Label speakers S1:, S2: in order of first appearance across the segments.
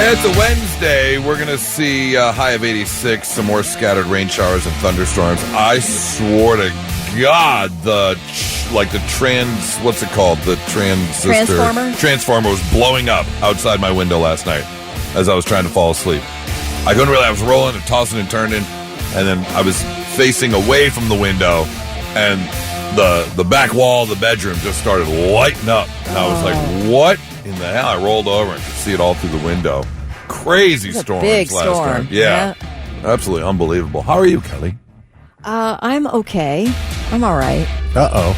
S1: It's a Wednesday. We're going to see a high of 86, some more scattered rain showers and thunderstorms. I swore to God, what's it called? The transformer was blowing up outside my window last night as I was trying to fall asleep. I couldn't really, I was rolling and tossing and turning, and then I was facing away from the window, and the back wall of the bedroom just started lighting up. And I was like, what in the hell? I rolled over and could see it all through the window. Crazy storms
S2: big
S1: last
S2: storm.
S1: night. Yeah. Absolutely unbelievable. How are you, Kelly?
S2: I'm okay. I'm all right.
S3: Uh-oh.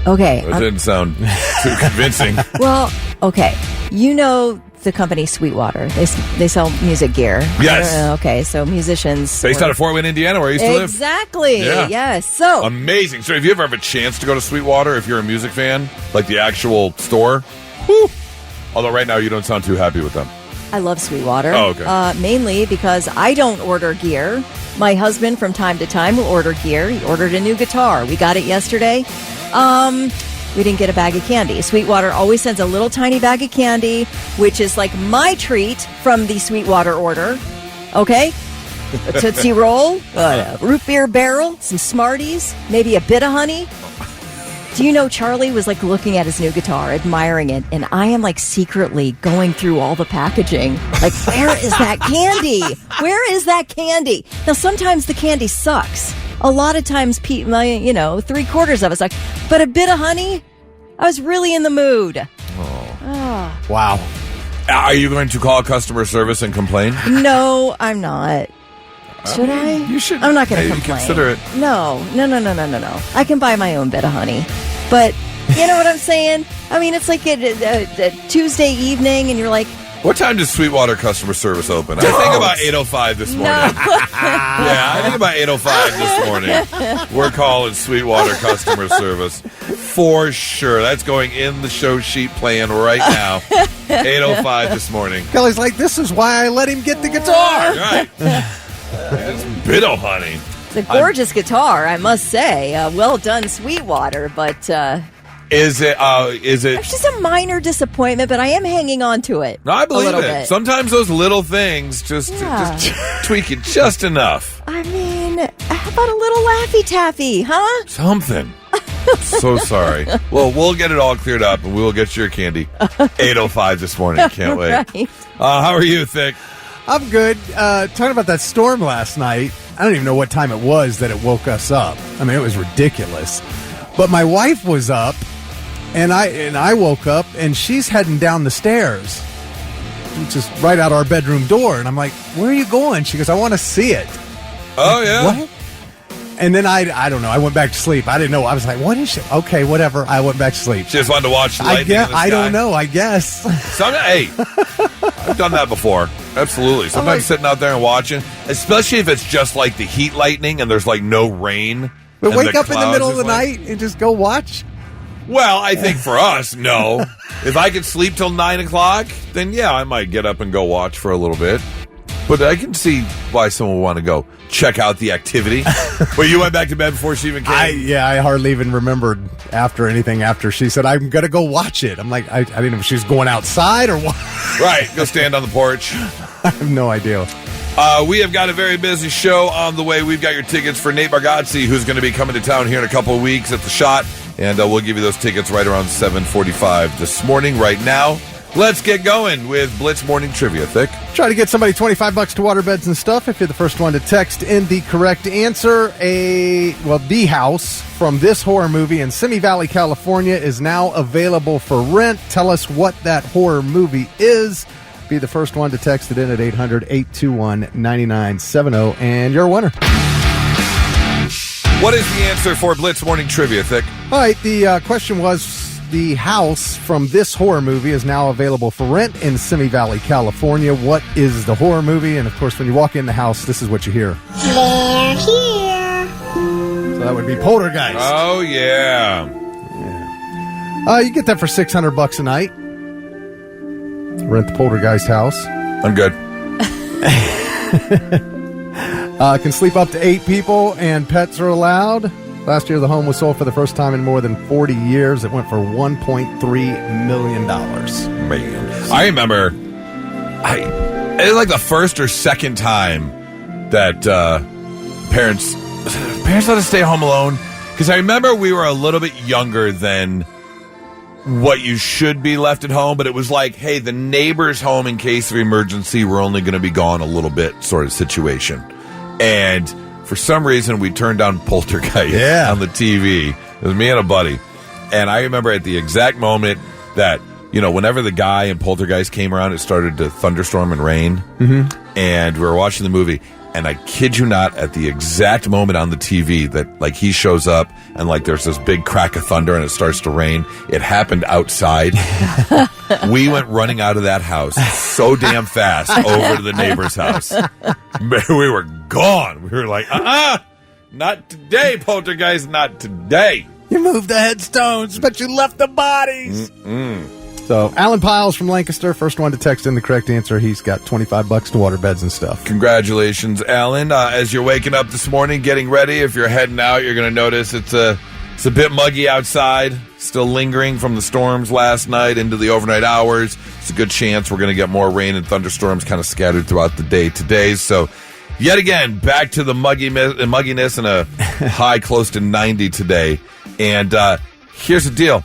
S2: Okay.
S1: That didn't sound too convincing.
S2: Well, okay. You know the company Sweetwater. They sell music gear.
S1: Yes.
S2: Okay, so musicians.
S1: Based out of Fort Wayne, Indiana, where I used to live.
S2: Exactly.
S1: Yeah.
S2: Yes. So
S1: amazing. So if you ever have a chance to go to Sweetwater, if you're a music fan, like the actual store, whew. Although right now you don't sound too happy with them.
S2: I love Sweetwater.
S1: Oh, okay.
S2: Mainly because I don't order gear. My husband, from time to time, will order gear. He ordered a new guitar. We got it yesterday. We didn't get a bag of candy. Sweetwater always sends a little tiny bag of candy, which is like my treat from the Sweetwater order. Okay? A Tootsie Roll, a root beer barrel, some Smarties, maybe a bit of honey. Do you know Charlie was like looking at his new guitar, admiring it, and I am like secretly going through all the packaging. Like, where is that candy? Where is that candy? Now, sometimes the candy sucks. A lot of times, 3/4 of it sucks. But a bit of honey, I was really in the mood.
S3: Oh. Wow.
S1: Are you going to call customer service and complain?
S2: No, I'm not. Should I?
S1: You should.
S2: I'm not going to complain.
S1: Consider it.
S2: No. I can buy my own bit of honey. But you know what I'm saying? I mean, it's like a Tuesday evening, and you're like,
S1: what time does Sweetwater customer service open? I think about 8:05 this morning.
S2: No.
S1: Yeah, I think about 8:05 this morning. We're calling Sweetwater customer service for sure. That's going in the show sheet plan right now. 8:05 this morning.
S3: Kelly's like, this is why I let him get the guitar.
S1: Right. It's a bit of honey.
S2: It's a gorgeous guitar, I must say. Well done, Sweetwater, but
S1: Is it?
S2: it's just a minor disappointment, but I am hanging on to it.
S1: No, I believe
S2: a little
S1: it.
S2: bit.
S1: Sometimes those little things just tweak it just enough.
S2: I mean, how about a little Laffy Taffy, huh?
S1: Something. So sorry. Well, we'll get it all cleared up, and we will get your candy. 8:05 this morning. Can't wait.
S2: Right.
S1: How are you, Thick?
S3: I'm good. Talking about that storm last night, I don't even know what time it was that it woke us up. I mean, it was ridiculous. But my wife was up, and I woke up, and she's heading down the stairs, which is right out our bedroom door. And I'm like, where are you going? She goes, I want to see it.
S1: Oh, yeah?
S3: What? And then I don't know. I went back to sleep. I didn't know. I was like, what is she? Okay, whatever. I went back to sleep.
S1: She just wanted to watch lightning in the sky.
S3: I don't know. I guess.
S1: Hey, I've done that before. Absolutely. Sometimes sitting out there and watching, especially if it's just like the heat lightning and there's like no rain.
S3: But wake up in the middle of the night and just go watch?
S1: Well, I think for us, no. If I could sleep till 9 o'clock, then yeah, I might get up and go watch for a little bit. But I can see why someone would want to go check out the activity. Well, you went back to bed before she even came?
S3: I hardly even remembered after she said, I'm going to go watch it. I'm like, I didn't know if she was going outside or what.
S1: Right, go stand on the porch.
S3: I have no idea.
S1: We have got a very busy show on the way. We've got your tickets for Nate Bargatze, who's going to be coming to town here in a couple of weeks at the Shot. And we'll give you those tickets right around 7:45 this morning. Right now, let's get going with Blitz Morning Trivia. Thick.
S3: Try to get somebody $25 to waterbeds and stuff. If you're the first one to text in the correct answer, the house from this horror movie in Simi Valley, California is now available for rent. Tell us what that horror movie is. Be the first one to text it in at 800-821-9970, and you're a winner.
S1: What is the answer for Blitz Morning Trivia, Thick?
S3: All right, the question was, the house from this horror movie is now available for rent in Simi Valley, California. What is the horror movie? And, of course, when you walk in the house, this is what you hear.
S4: They're here.
S3: So that would be Poltergeist.
S1: Oh, yeah.
S3: You get that for $600 a night. Rent the Poltergeist house.
S1: I'm good.
S3: Can sleep up to 8 people, and pets are allowed. Last year, the home was sold for the first time in more than 40 years. It went for $1.3 million.
S1: Man, I remember, it was like the first or second time that parents let us stay home alone. Because I remember we were a little bit younger than what you should be left at home, but it was like, hey, the neighbor's home in case of emergency, we're only going to be gone a little bit sort of situation. And for some reason, we turned on Poltergeist on the TV. It was me and a buddy. And I remember at the exact moment that, whenever the guy in Poltergeist came around, it started to thunderstorm and rain. Mm-hmm. And we were watching the movie. And I kid you not, at the exact moment on the TV that, like, he shows up and, like, there's this big crack of thunder and it starts to rain, it happened outside. We went running out of that house so damn fast over to the neighbor's house. We were gone. We were like, not today, Poltergeist, not today.
S3: You moved the headstones, but you left the bodies. So, Alan Piles from Lancaster, first one to text in the correct answer. He's got $25 to water beds and stuff.
S1: Congratulations, Alan. As you're waking up this morning, getting ready, if you're heading out, you're going to notice it's a bit muggy outside, still lingering from the storms last night into the overnight hours. It's a good chance we're going to get more rain and thunderstorms kind of scattered throughout the day today. So, yet again, back to the mugginess and a high close to 90 today. And here's the deal.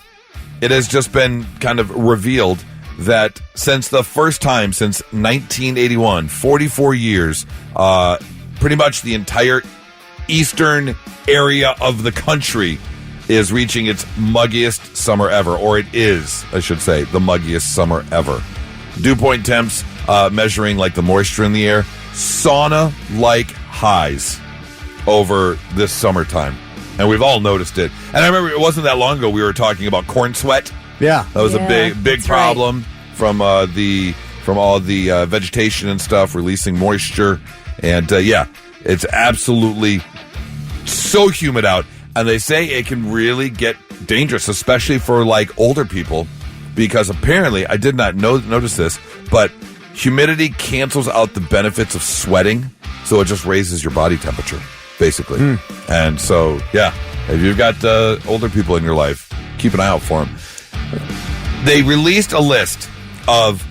S1: It has just been kind of revealed that since the first time, since 1981, 44 years, pretty much the entire eastern area of the country is reaching its muggiest summer ever, or it is, I should say, the muggiest summer ever. Dew point temps measuring like the moisture in the air, sauna-like highs over this summertime. And we've all noticed it. And I remember it wasn't that long ago we were talking about corn sweat.
S3: Yeah.
S1: That was a big problem from all the vegetation and stuff releasing moisture. And it's absolutely so humid out. And they say it can really get dangerous, especially for like older people, because apparently, I did not notice this, but humidity cancels out the benefits of sweating, so it just raises your body temperature, basically. And so, if you've got older people in your life, keep an eye out for them. They released a list of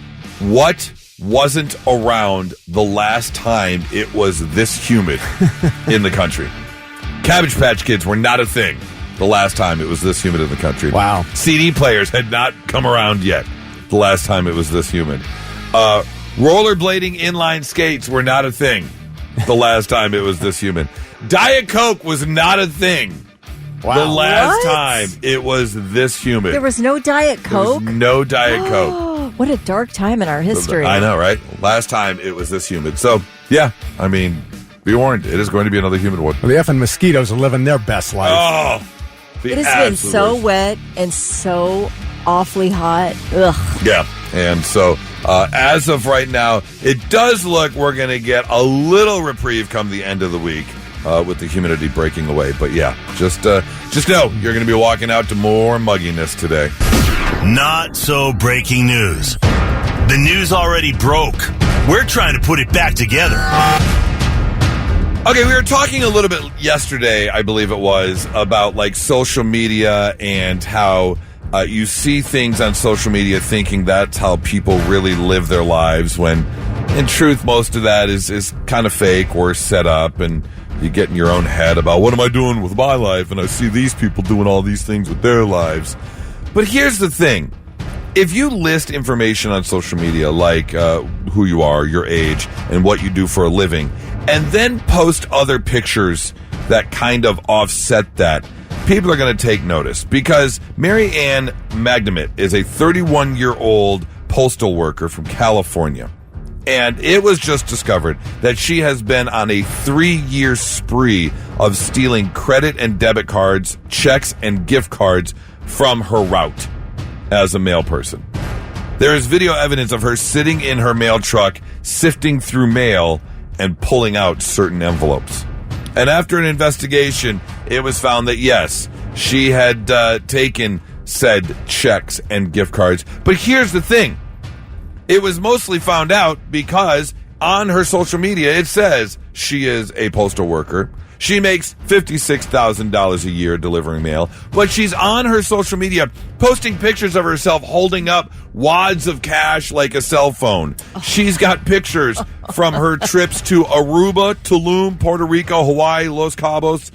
S1: what wasn't around the last time it was this humid in the country. Cabbage Patch Kids were not a thing the last time it was this humid in the country.
S3: Wow.
S1: CD players had not come around yet the last time it was this humid. Rollerblading inline skates were not a thing the last time it was this humid. Diet Coke was not a thing the last time it was this humid.
S2: There was no Diet Coke?
S1: There was no Diet Coke.
S2: What a dark time in our history.
S1: I know, right? Last time it was this humid. So, I mean, be warned. It is going to be another humid one.
S3: Well, the effing mosquitoes are living their best life.
S1: Oh,
S2: it has been so wet and so awfully hot. Ugh.
S1: Yeah. And so, as of right now, it does look we're going to get a little reprieve come the end of the week with the humidity breaking away. But just know you're going to be walking out to more mugginess today.
S5: Not so breaking news. The news already broke. We're trying to put it back together.
S1: Okay, we were talking a little bit yesterday, I believe it was, about like social media and how you see things on social media thinking that's how people really live their lives, when in truth most of that is kind of fake or set up, and you get in your own head about what am I doing with my life, and I see these people doing all these things with their lives. But here's the thing. If you list information on social media like who you are, your age, and what you do for a living, and then post other pictures that kind of offset that, people are going to take notice. Because Mary Ann Magdamit is a 31-year-old postal worker from California. And it was just discovered that she has been on a 3-year spree of stealing credit and debit cards, checks, and gift cards from her route as a mail person. There is video evidence of her sitting in her mail truck, sifting through mail, and pulling out certain envelopes. And after an investigation, it was found that, yes, she had taken said checks and gift cards. But here's the thing. It was mostly found out because on her social media, it says she is a postal worker. She makes $56,000 a year delivering mail, but she's on her social media posting pictures of herself holding up wads of cash like a cell phone. She's got pictures from her trips to Aruba, Tulum, Puerto Rico, Hawaii, Los Cabos,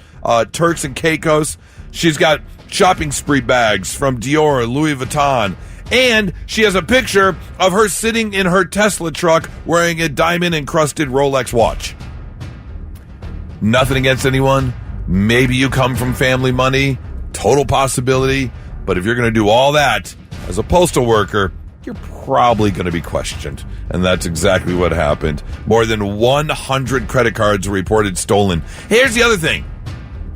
S1: Turks and Caicos. She's got shopping spree bags from Dior, Louis Vuitton. And she has a picture of her sitting in her Tesla truck wearing a diamond-encrusted Rolex watch. Nothing against anyone. Maybe you come from family money. Total possibility. But if you're going to do all that as a postal worker, you're probably going to be questioned. And that's exactly what happened. More than 100 credit cards were reported stolen. Here's the other thing.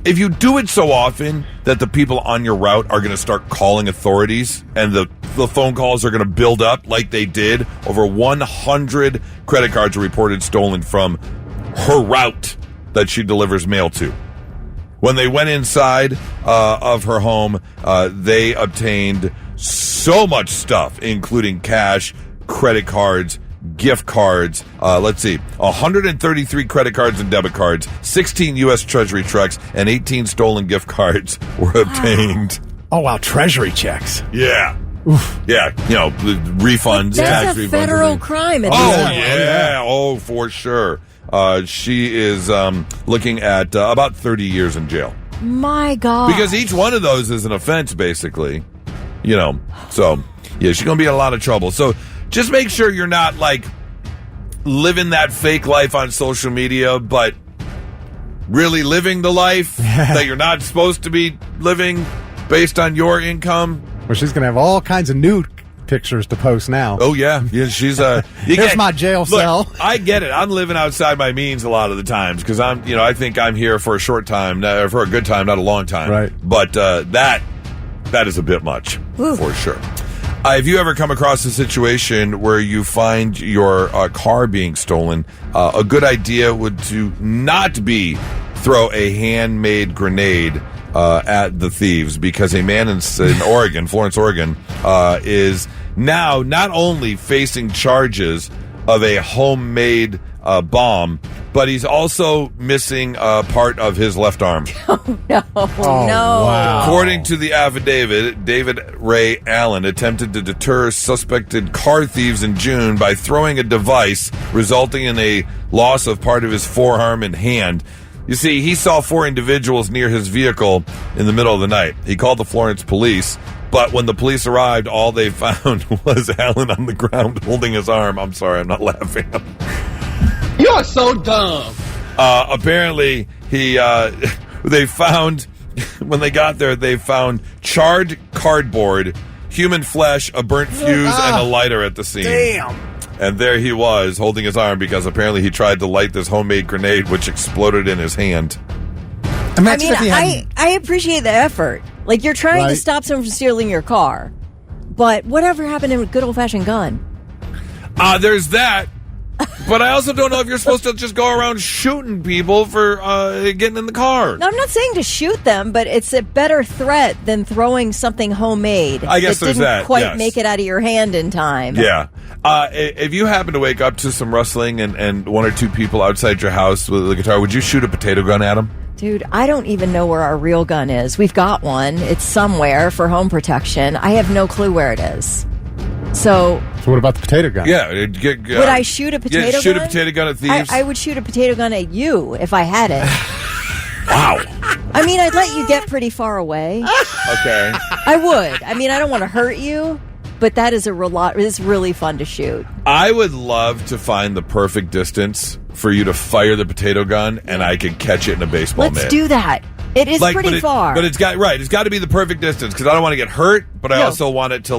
S1: If you do it so often that the people on your route are going to start calling authorities and the phone calls are going to build up like they did, over 100 credit cards were reported stolen from her route that she delivers mail to. When they went inside of her home, they obtained so much stuff, including cash, credit cards, gift cards. Let's see, 133 credit cards and debit cards, 16 U.S. Treasury checks, and 18 stolen gift cards were obtained.
S3: Oh, wow. Treasury checks.
S1: Yeah. Oof. Yeah, refunds, tax refunds.
S2: That's a federal crime.
S1: Yeah. Oh, for sure. She is looking at about 30 years in jail.
S2: My God.
S1: Because each one of those is an offense, basically. So, yeah, she's going to be in a lot of trouble. So just make sure you're not, living that fake life on social media, but really living the life that you're not supposed to be living based on your income.
S3: Well, she's going to have all kinds of nude pictures to post now.
S1: Oh, yeah. She's
S3: here's my jail cell.
S1: Look, I get it. I'm living outside my means a lot of the times because I think I'm here for a short time, for a good time, not a long time.
S3: Right.
S1: But that is a bit much. Ooh. For sure. Have you ever come across a situation where you find your car being stolen? A good idea would to not be throw a handmade grenade at the thieves, because a man in Oregon, Florence, Oregon, is now not only facing charges of a homemade bomb, but he's also missing part of his left arm.
S2: Oh, no.
S3: Wow.
S1: According to the affidavit, David Ray Allen attempted to deter suspected car thieves in June by throwing a device, resulting in a loss of part of his forearm and hand. You see, he saw 4 individuals near his vehicle in the middle of the night. He called the Florence police, but when the police arrived, all they found was Allen on the ground holding his arm. I'm sorry, I'm not laughing.
S6: You are so dumb.
S1: Apparently, they found, when they got there, they found charred cardboard, human flesh, a burnt fuse, and a lighter at the scene.
S3: Damn.
S1: And there he was, holding his arm, because apparently he tried to light this homemade grenade, which exploded in his hand.
S2: I appreciate the effort. You're trying to stop someone from stealing your car. But whatever happened to a good old-fashioned gun?
S1: There's that. But I also don't know if you're supposed to just go around shooting people for getting in the car.
S2: No, I'm not saying to shoot them, but it's a better threat than throwing something homemade.
S1: I guess there's that.
S2: Didn't quite make it out of your hand in time.
S1: Yeah. If you happen to wake up to some rustling and 1 or 2 people outside your house with a guitar, would you shoot a potato gun at them?
S2: Dude, I don't even know where our real gun is. We've got one. It's somewhere for home protection. I have no clue where it is. So
S3: what about the potato gun?
S1: Yeah.
S2: Would I shoot a potato gun?
S1: Shoot a potato gun at thieves?
S2: I would shoot a potato gun at you if I had it.
S1: Wow.
S2: I mean, I'd let you get pretty far away.
S1: Okay.
S2: I would. I mean, I don't want to hurt you, but that is it's really fun to shoot.
S1: I would love to find the perfect distance for you to fire the potato gun, and I could catch it in a baseball mitt.
S2: Let's do that. It is pretty far.
S1: But it's got to be the perfect distance, because I don't want to get hurt, but I also want it to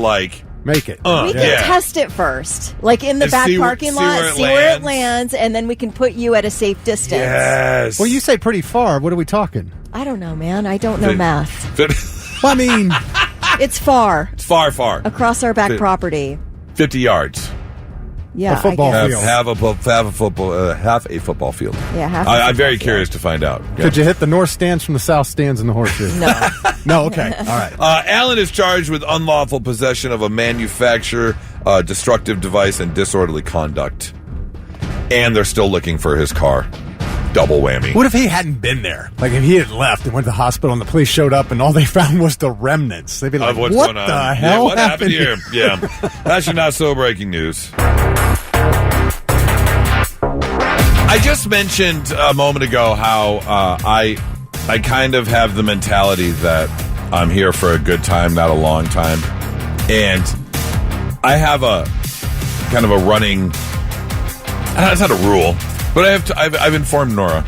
S3: make it.
S2: We can test it first, in the back parking lot, see where it lands, and then we can put you at a safe distance.
S1: Yes.
S3: Well, you say pretty far. What are we talking?
S2: I don't know, man. I don't know math.
S3: Well, I mean,
S2: it's far.
S1: It's far.
S2: Across our back property.
S1: 50 yards.
S2: Yeah,
S3: a football field.
S1: Half a football field.
S2: Yeah, half.
S1: I'm very curious to find out. Yeah.
S3: Could you hit the north stands from the south stands in the horseshoe?
S2: No.
S3: No. Okay. All right.
S1: Allen is charged with unlawful possession of a manufacturer, destructive device, and disorderly conduct. And they're still looking for his car. double whammy.
S3: What if he hadn't been there? Like if he had left and went to the hospital and the police showed up and all they found was the remnants. They'd be like,
S1: what's
S3: what
S1: going on?
S3: the hell
S1: what happened here?
S3: here?
S1: That's your not so breaking news. I just mentioned a moment ago how I kind of have the mentality that I'm here for a good time, not a long time. And I have a kind of a running, it's not a rule, but I've informed Nora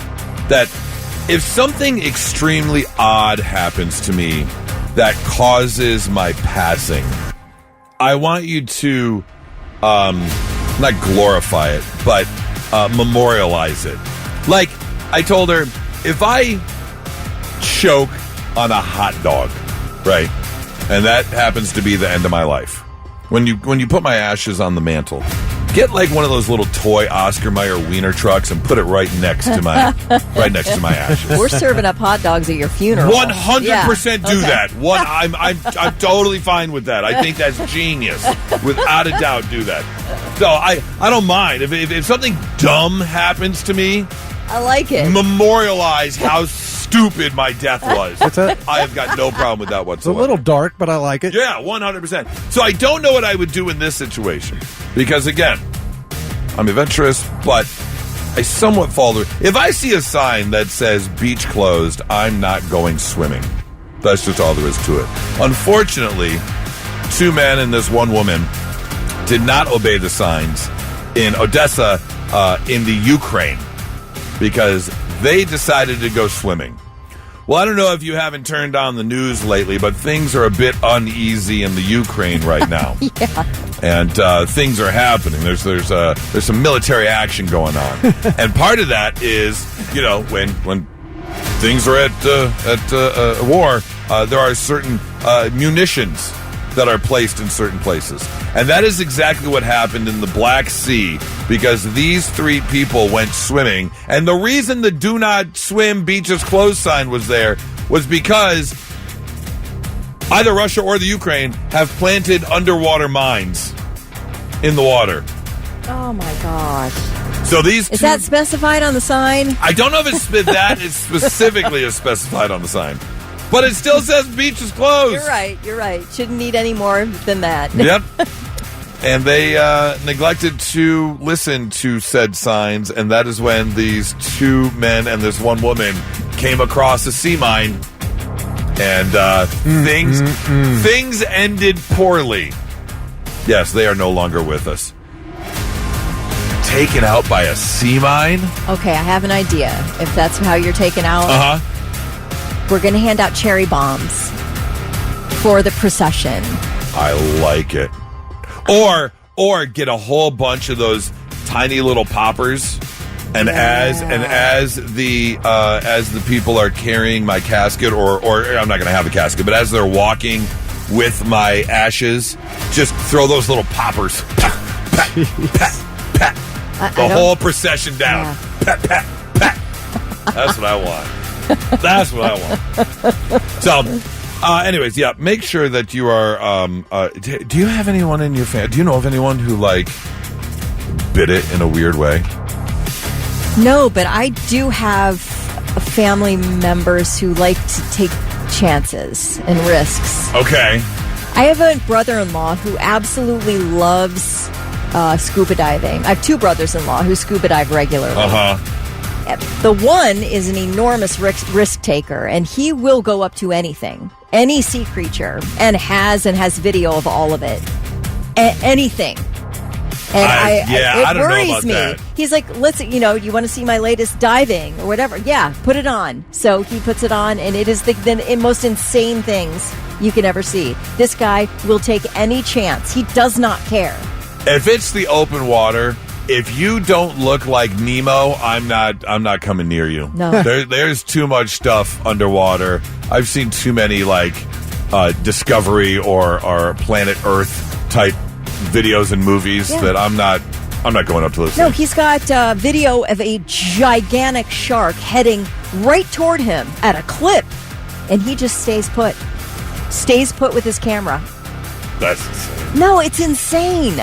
S1: that if something extremely odd happens to me that causes my passing, I want you to not glorify it, but memorialize it. Like I told her, if I choke on a hot dog, right, and that happens to be the end of my life, when you put my ashes on the mantle, get like one of those little toy Oscar Mayer wiener trucks and put it right next to my ashes.
S2: We're serving up hot dogs at your funeral.
S1: 100% do that. I'm totally fine with that. I think that's genius. Without a doubt, do that. So I don't mind if something dumb happens to me.
S2: I like it.
S1: Memorialize how stupid my death was.
S3: What's that?
S1: I have got no problem with that whatsoever.
S3: It's a little dark, but I like it.
S1: Yeah, 100%. So I don't know what I would do in this situation. Because, again, I'm adventurous, but I somewhat fall through. If I see a sign that says beach closed, I'm not going swimming. That's just all there is to it. Unfortunately, 2 men and this 1 woman did not obey the signs in Odessa, in the Ukraine, because they decided to go swimming. Well, I don't know if you haven't turned on the news lately, but things are a bit uneasy in the Ukraine right now.
S2: Yeah.
S1: And things are happening. There's some military action going on, and part of that is, when things are at war, there are certain munitions that are placed in certain places, and that is exactly what happened in the Black Sea, because these 3 people went swimming, and the reason the "Do Not Swim, Beaches Closed" sign was there was because either Russia or the Ukraine have planted underwater mines in the water.
S2: Oh my gosh.
S1: So these
S2: is that specified on the sign?
S1: I don't know if that is specifically specified on the sign, but it still says beach is closed.
S2: You're right. Shouldn't need any more than that.
S1: Yep. And they neglected to listen to said signs, and that is when these 2 men and this 1 woman came across a sea mine, and things ended poorly. Yes, they are no longer with us. Taken out by a sea mine?
S2: Okay, I have an idea. If that's how you're taken out, we're going to hand out cherry bombs for the procession.
S1: I like it. Or get a whole bunch of those tiny little poppers, and as the people are carrying my casket, or I'm not going to have a casket, but as they're walking with my ashes, just throw those little poppers. Pat, pat, pat, pat. The whole procession down.
S2: Yeah.
S1: Pat, pat, pat. That's what I want. That's what I want. So, anyways, yeah, make sure that you are, do you have anyone in your family? Do you know of anyone who, bit it in a weird way?
S2: No, but I do have family members who like to take chances and risks.
S1: Okay.
S2: I have a brother-in-law who absolutely loves scuba diving. I have 2 brothers-in-law who scuba dive regularly. The one is an enormous risk taker, and he will go up to anything, any sea creature, and has video of all of it. Anything. And it worries me.
S1: That.
S2: He's like, you want to see my latest diving or whatever? Yeah, put it on. So he puts it on, and it is the most insane things you can ever see. This guy will take any chance. He does not care.
S1: If it's the open water, if you don't look like Nemo, I'm not coming near you.
S2: No.
S1: There's too much stuff underwater. I've seen too many Discovery or Planet Earth type videos and movies that I'm not going up to those.
S2: No,
S1: things.
S2: he's got video of a gigantic shark heading right toward him at a clip, and he just stays put with his camera.
S1: That's insane.
S2: No, it's insane.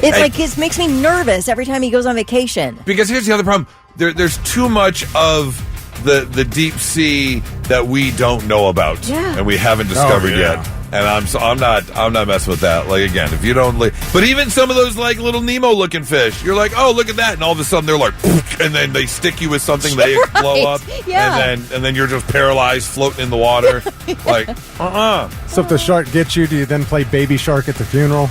S2: It makes me nervous every time he goes on vacation.
S1: Because here's the other problem. there's too much of the deep sea that we don't know about, and we haven't discovered yet. And I'm not messing with that. Like, again, if you don't, but even some of those like little Nemo looking fish, you're like, oh, look at that, and all of a sudden they're like, and then they stick you with something, they blow up, and then you're just paralyzed, floating in the water, like,
S3: So if the shark gets you, do you then play Baby Shark at the funeral?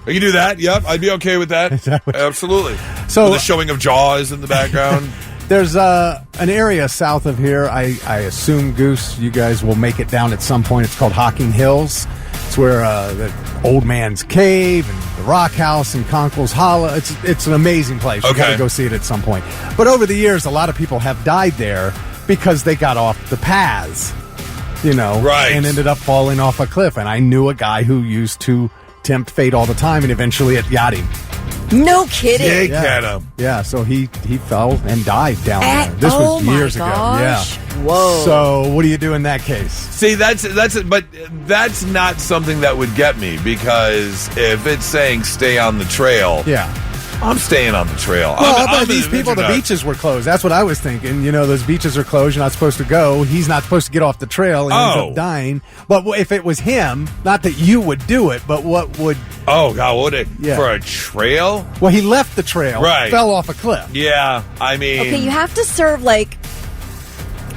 S1: You can do that. Yep, I'd be okay with that. Absolutely.
S3: So
S1: with the showing of Jaws in the background.
S3: There's an area south of here. I assume, Goose, you guys will make it down at some point. It's called Hocking Hills. It's where the Old Man's Cave and the Rock House and Conkle's Hollow. It's an amazing place. You got to go see it at some point. But over the years, a lot of people have died there because they got off the paths, and ended up falling off a cliff. And I knew a guy who used to tempt fate all the time, and eventually it got him.
S2: No kidding.
S1: Jake had him.
S3: Yeah, so he fell and died down there. This was years ago. Yeah.
S2: Whoa.
S3: So what do you do in that case?
S1: See, but that's not something that would get me, because if it's saying stay on the trail, I'm staying on the trail.
S3: Well, these people, the beaches were closed. That's what I was thinking. Those beaches are closed. You're not supposed to go. He's not supposed to get off the trail and ends up dying. But if it was him, not that you would do it, but what would...
S1: Oh, God, would it? Yeah. For a trail?
S3: Well, he left the trail, fell off a cliff.
S1: Yeah, I mean...
S2: Okay, you have to serve,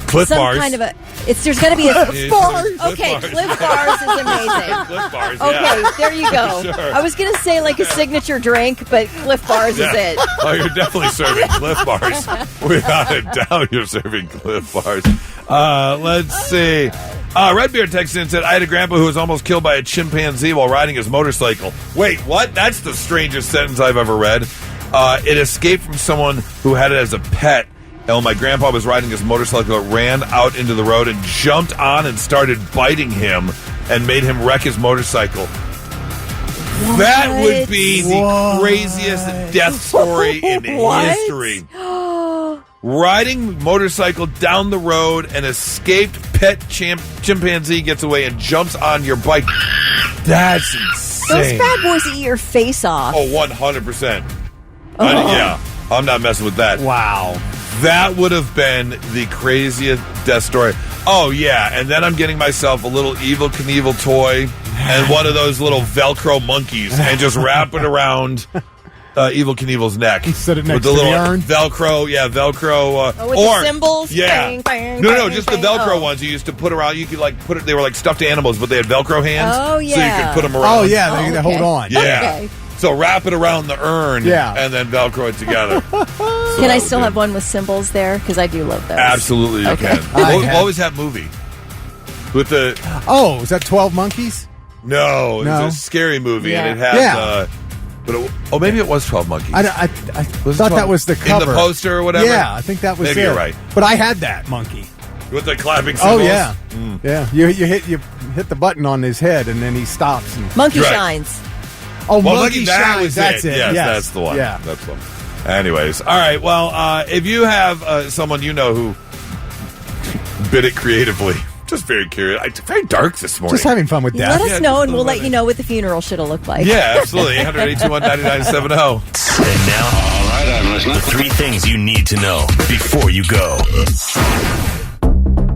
S1: Cliff
S2: some
S1: bars.
S2: kind of a... There's got to be a...
S1: Cliff bars.
S2: Cliff bars is amazing.
S1: Cliff bars,
S2: Okay, there you go.
S1: Sure.
S2: I was going to say a signature drink, but Cliff bars is it.
S1: Oh, you're definitely serving Cliff bars. Without a doubt, you're serving Cliff bars. Let's see. Redbeard texted in and said, I had a grandpa who was almost killed by a chimpanzee while riding his motorcycle. Wait, what? That's the strangest sentence I've ever read. It escaped from someone who had it as a pet. And when my grandpa was riding his motorcycle, it ran out into the road and jumped on and started biting him and made him wreck his motorcycle. What? That would be the craziest death story in history. Riding motorcycle down the road, an escaped pet chimpanzee gets away and jumps on your bike. That's insane.
S2: Those bad boys eat your face off.
S1: Oh, 100%. I'm not messing with that.
S3: Wow.
S1: That would have been the craziest death story. Oh, yeah. And then I'm getting myself a little Evel Knievel toy and one of those little Velcro monkeys and just wrap it around Evel Knievel's neck.
S3: Set it next
S1: with the
S3: to
S1: little
S3: the urn?
S1: Velcro. Yeah, Velcro.
S2: With the symbols?
S1: Yeah.
S2: Bang, bang,
S1: No,
S2: bang,
S1: just
S2: bang.
S1: the Velcro ones you used to put around. You could put it, they were like stuffed animals, but they had Velcro hands.
S2: Oh, yeah.
S1: So you could put them around.
S3: Oh, yeah, they hold on.
S1: Yeah.
S2: Okay.
S1: So wrap it around the urn and then Velcro it together.
S2: Can I still have one with symbols there? Because I do love those.
S1: Absolutely, you can. What was that movie? With the...
S3: Oh, is that 12 Monkeys?
S1: No, it was a scary movie, and it had... maybe it was 12 Monkeys.
S3: I thought that was the cover.
S1: In the poster or whatever?
S3: Yeah, I think that was
S1: maybe
S3: it.
S1: You're right.
S3: But I had that monkey.
S1: With the clapping symbols?
S3: Oh, yeah. Yeah, you hit the button on his head, and then he stops. And...
S2: Monkey Shines.
S3: Oh, Monkey Shines. That's it.
S1: Yes, that's the one. Yeah. That's the one. Anyways, all right. Well, if you have someone you know who bid it creatively, just very curious. It's very dark this morning.
S3: Just having fun with death.
S2: Let us know, and we'll let you know what the funeral should have looked like.
S1: Yeah, absolutely. 800-821-9970.
S5: And now, all right, I'm listening. The 3 things you need to know before you go.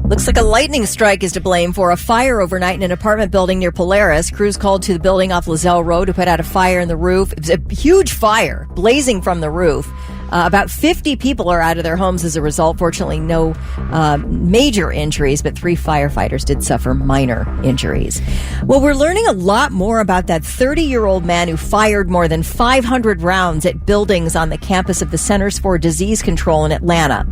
S2: Looks like a lightning strike is to blame for a fire overnight in an apartment building near Polaris. Crews called to the building off Lozelle Road to put out a fire in the roof. It was a huge fire blazing from the roof. About 50 people are out of their homes as a result. Fortunately, no major injuries, but 3 firefighters did suffer minor injuries. Well, we're learning a lot more about that 30-year-old man who fired more than 500 rounds at buildings on the campus of the Centers for Disease Control in Atlanta.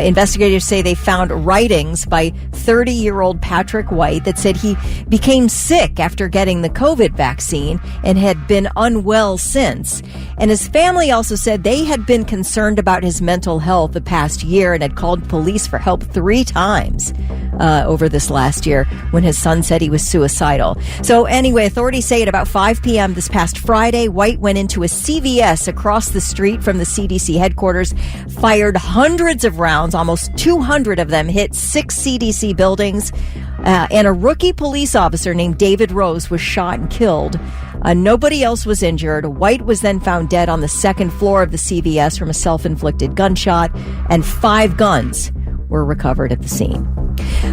S2: Investigators say they found writings by 30-year-old Patrick White that said he became sick after getting the COVID vaccine and had been unwell since. And his family also said they had been concerned about his mental health the past year and had called police for help 3 times over this last year when his son said he was suicidal. So anyway, authorities say at about 5 p.m. this past Friday, White went into a CVS across the street from the CDC headquarters, fired hundreds of rounds, almost 200 of them hit 6 CDC buildings, and a rookie police officer named David Rose was shot and killed. Nobody else was injured. White was then found dead on the second floor of the CVS from a self-inflicted gunshot, and 5 guns were recovered at the scene.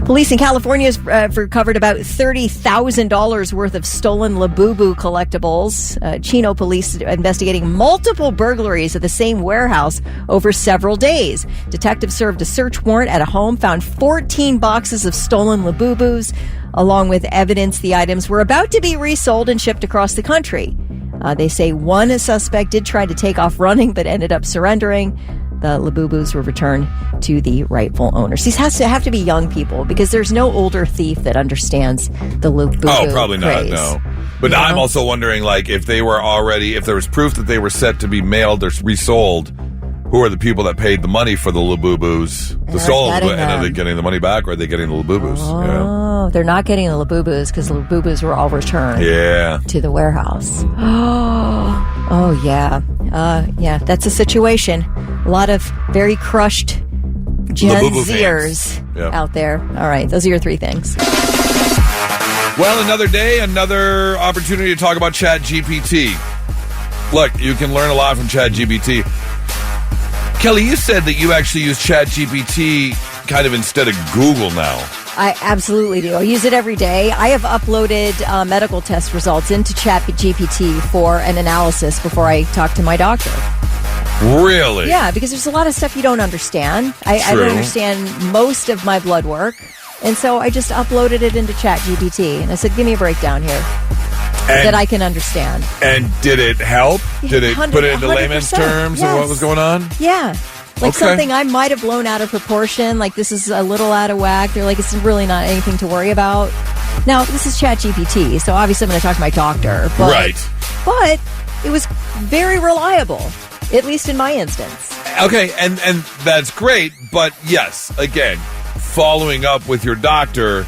S2: Police in California have recovered about $30,000 worth of stolen Labubu collectibles. Chino police investigating multiple burglaries at the same warehouse over several days. Detectives served a search warrant at a home, found 14 boxes of stolen Labubus. Along with evidence, the items were about to be resold and shipped across the country. They say one suspect did try to take off running but ended up surrendering. The Labubus were returned to the rightful owners. These have to be young people because there's no older thief that understands the Labubu
S1: Oh, probably not,
S2: craze.
S1: no. But now I'm also wondering, like, if there was proof that they were set to be mailed or resold, who are the people that paid the money for the Labubus? The stolen, and are they getting the money back, or are they getting the Labubus?
S2: Oh, they're not getting the Labubus because the Labubus were all returned to the warehouse. Oh, yeah. Yeah, that's a situation. A lot of very crushed Gen Zers out there. All right, those are your 3 things.
S1: Well, another day, another opportunity to talk about ChatGPT. Look, you can learn a lot from ChatGPT. Kelly, you said that you actually use ChatGPT kind of instead of Google now.
S2: I absolutely do. I use it every day. I have uploaded medical test results into ChatGPT for an analysis before I talk to my doctor.
S1: Really?
S2: Yeah, because there's a lot of stuff you don't understand. I don't understand most of my blood work. And so I just uploaded it into ChatGPT. And I said, give me a breakdown here that I can understand.
S1: And did it help? Did it put it into
S2: 100%,
S1: layman's terms of what was going on?
S2: Yeah. Like something I might have blown out of proportion. Like this is a little out of whack. They're like, it's really not anything to worry about. Now, this is ChatGPT. So obviously I'm going to talk to my doctor. But, But it was very reliable. At least in my instance.
S1: Okay, and that's great, but yes, again, following up with your doctor,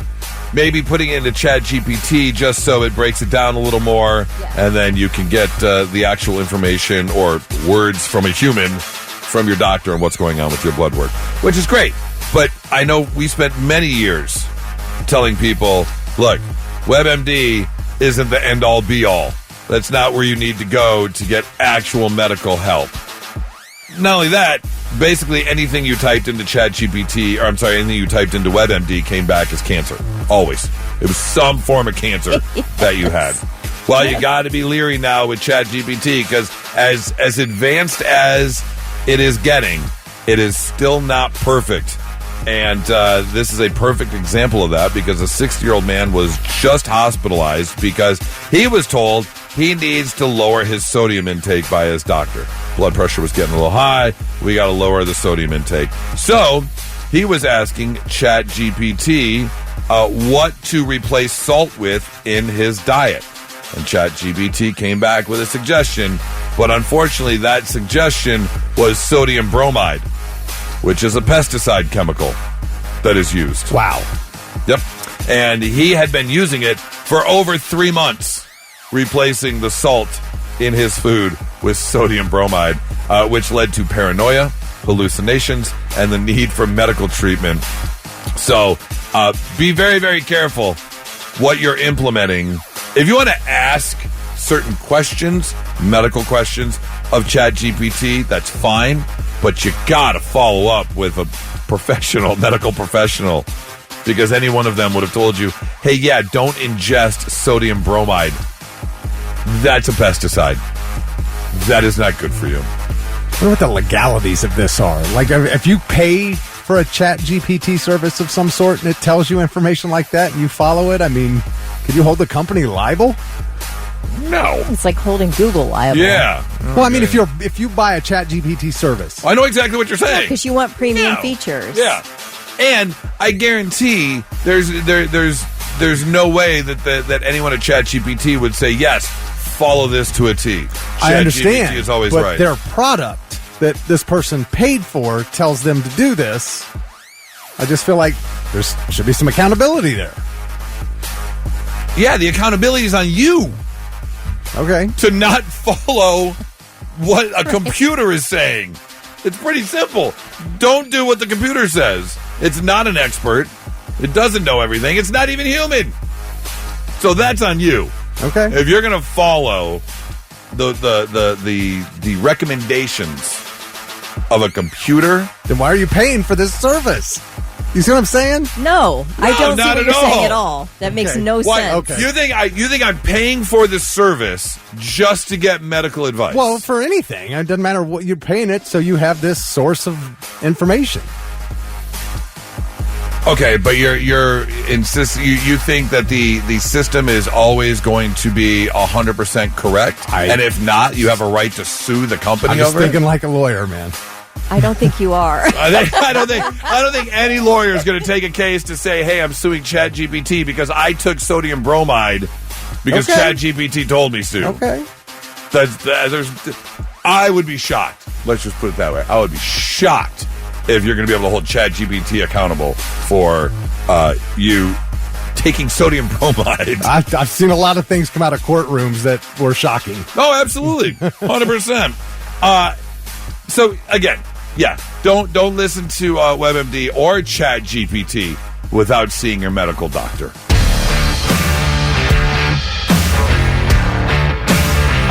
S1: maybe putting it into ChatGPT just so it breaks it down a little more, and then you can get the actual information or words from a human from your doctor on what's going on with your blood work, which is great. But I know we spent many years telling people, look, WebMD isn't the end-all, be-all. That's not where you need to go to get actual medical help. Not only that, basically anything you typed into ChatGPT, or I'm sorry, anything you typed into WebMD came back as cancer. Always. It was some form of cancer that you had. Well, you got to be leery now with ChatGPT because as advanced as it is getting, it is still not perfect. And this is a perfect example of that because a 60-year-old man was just hospitalized because he was told he needs to lower his sodium intake by his doctor. Blood pressure was getting a little high. We got to lower the sodium intake. So he was asking ChatGPT what to replace salt with in his diet. And ChatGPT came back with a suggestion, but unfortunately that suggestion was sodium bromide, which is a pesticide chemical that is used.
S3: Wow.
S1: Yep. And he had been using it for over 3 months, replacing the salt in his food with sodium bromide, which led to paranoia, hallucinations, and the need for medical treatment. So be very, very careful what you're implementing. If you want to ask certain questions, medical questions of ChatGPT, that's fine, but you got to follow up with a professional, medical professional, because any one of them would have told you, hey, yeah, don't ingest sodium bromide. That's a pesticide. That is not good for you.
S3: I wonder what the legalities of this are. Like, if you pay for a ChatGPT service of some sort and it tells you information like that and you follow it, I mean, could you hold the company liable?
S1: No.
S2: It's like holding Google liable.
S1: Yeah.
S3: Well, I mean, if you buy a ChatGPT service,
S1: I know exactly what you're saying.
S2: Because you want premium features.
S1: Yeah. And I guarantee there's no way that anyone at ChatGPT would say, yes, follow this to a T.
S3: I understand.
S1: ChatGPT is always
S3: but
S1: right.
S3: Their product that this person paid for tells them to do this. I just feel like there should be some accountability there.
S1: Yeah, the accountability is on you.
S3: Okay.
S1: To not follow what a computer is saying. It's pretty simple. Don't do what the computer says. It's not an expert. It doesn't know everything. It's not even human. So that's on you.
S3: Okay.
S1: If you're going to follow the recommendations of a computer,
S3: then why are you paying for this service? You see what I'm saying?
S2: No, I don't see
S1: not
S2: what
S1: at
S2: you're saying
S1: all.
S2: at all. That makes no
S1: why,
S2: sense.
S3: Okay.
S1: You think I'm paying for this service just to get medical advice?
S3: Well, for anything. It doesn't matter what you're paying it, so you have this source of information.
S1: okay, but you think that the system is always going to be 100% correct, and if not, you have a right to sue the company
S3: I'm just
S1: over
S3: thinking
S1: it?
S3: like a lawyer, man.
S2: I don't think you are.
S1: I don't think any lawyer is going to take a case to say, "Hey, I'm suing ChatGPT because I took sodium bromide because
S3: Okay.
S1: ChatGPT told me to."
S3: Okay.
S1: I would be shocked. Let's just put it that way. I would be shocked if you're going to be able to hold ChatGPT accountable for you taking sodium bromide.
S3: I've seen a lot of things come out of courtrooms that were shocking.
S1: Oh, absolutely, 100%. So again, yeah, don't listen to WebMD or ChatGPT without seeing your medical doctor.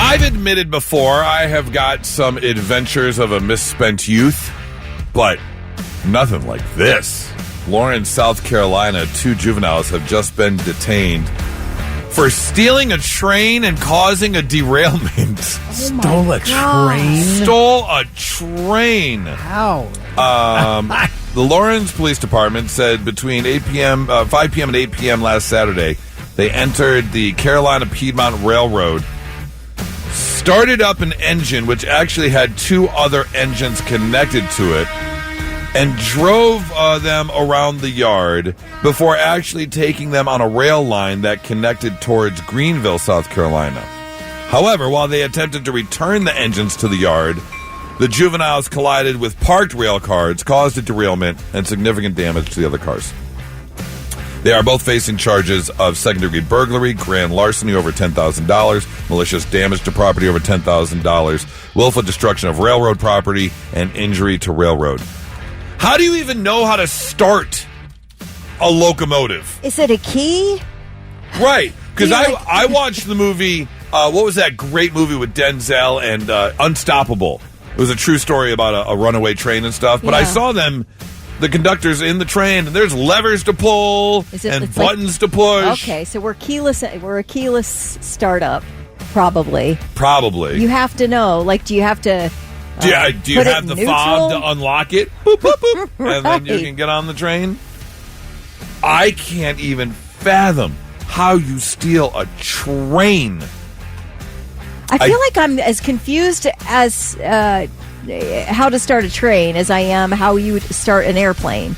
S1: I've admitted before I have got some adventures of a misspent youth, but nothing like this. Lawrence, South Carolina, 2 juveniles have just been detained for stealing a train and causing a derailment.
S3: Stole a train?
S1: Stole a train.
S3: How?
S1: The Lawrence Police Department said between 5 p.m. and 8 p.m. last Saturday, they entered the Carolina Piedmont Railroad, started up an engine, which actually had 2 other engines connected to it, and drove them around the yard before actually taking them on a rail line that connected towards Greenville, South Carolina. However, while they attempted to return the engines to the yard, the juveniles collided with parked rail cars, caused a derailment, and significant damage to the other cars. They are both facing charges of second-degree burglary, grand larceny over $10,000, malicious damage to property over $10,000, willful destruction of railroad property, and injury to railroad. How do you even know how to start a locomotive?
S2: Is it a key?
S1: Right, because
S2: Yeah,
S1: I watched the movie, what was that great movie with Denzel and Unstoppable? It was a true story about a runaway train and stuff, but I
S2: Yeah.
S1: saw them, the conductors in the train, and there's levers to pull and buttons to push.
S2: Okay, so we're keyless. We're a keyless startup, probably.
S1: Probably.
S2: You have to know. Like, do you have to?
S1: Do you
S2: put it
S1: have the
S2: neutral?
S1: fob to unlock it? Boop, boop, boop, and then you
S2: Right.
S1: can get on the train? I can't even fathom how you steal a train.
S2: I feel like I'm as confused as how to start a train as I am how you would start an airplane.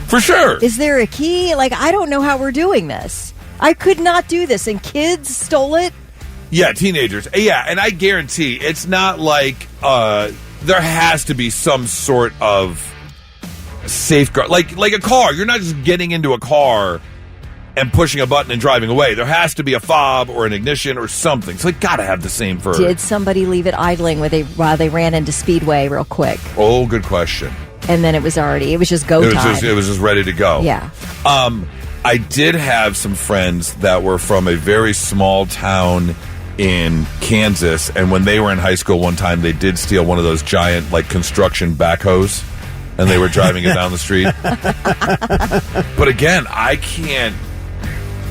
S1: For sure.
S2: Is there a key? Like, I don't know how we're doing this. I could not do this, and kids stole it.
S1: Yeah, teenagers. Yeah, and I guarantee it's not like there has to be some sort of safeguard. Like a car. You're not just getting into a car and pushing a button and driving away. There has to be a fob or an ignition or something. So they got to have the same for...
S2: Did somebody leave it idling while they ran into Speedway real quick?
S1: Oh, good question.
S2: And then it was just go time.
S1: It was just ready to go.
S2: Yeah.
S1: I did have some friends that were from a very small town in Kansas, and when they were in high school one time, they did steal one of those giant, like, construction backhoes, and they were driving it down the street. But again, I can't...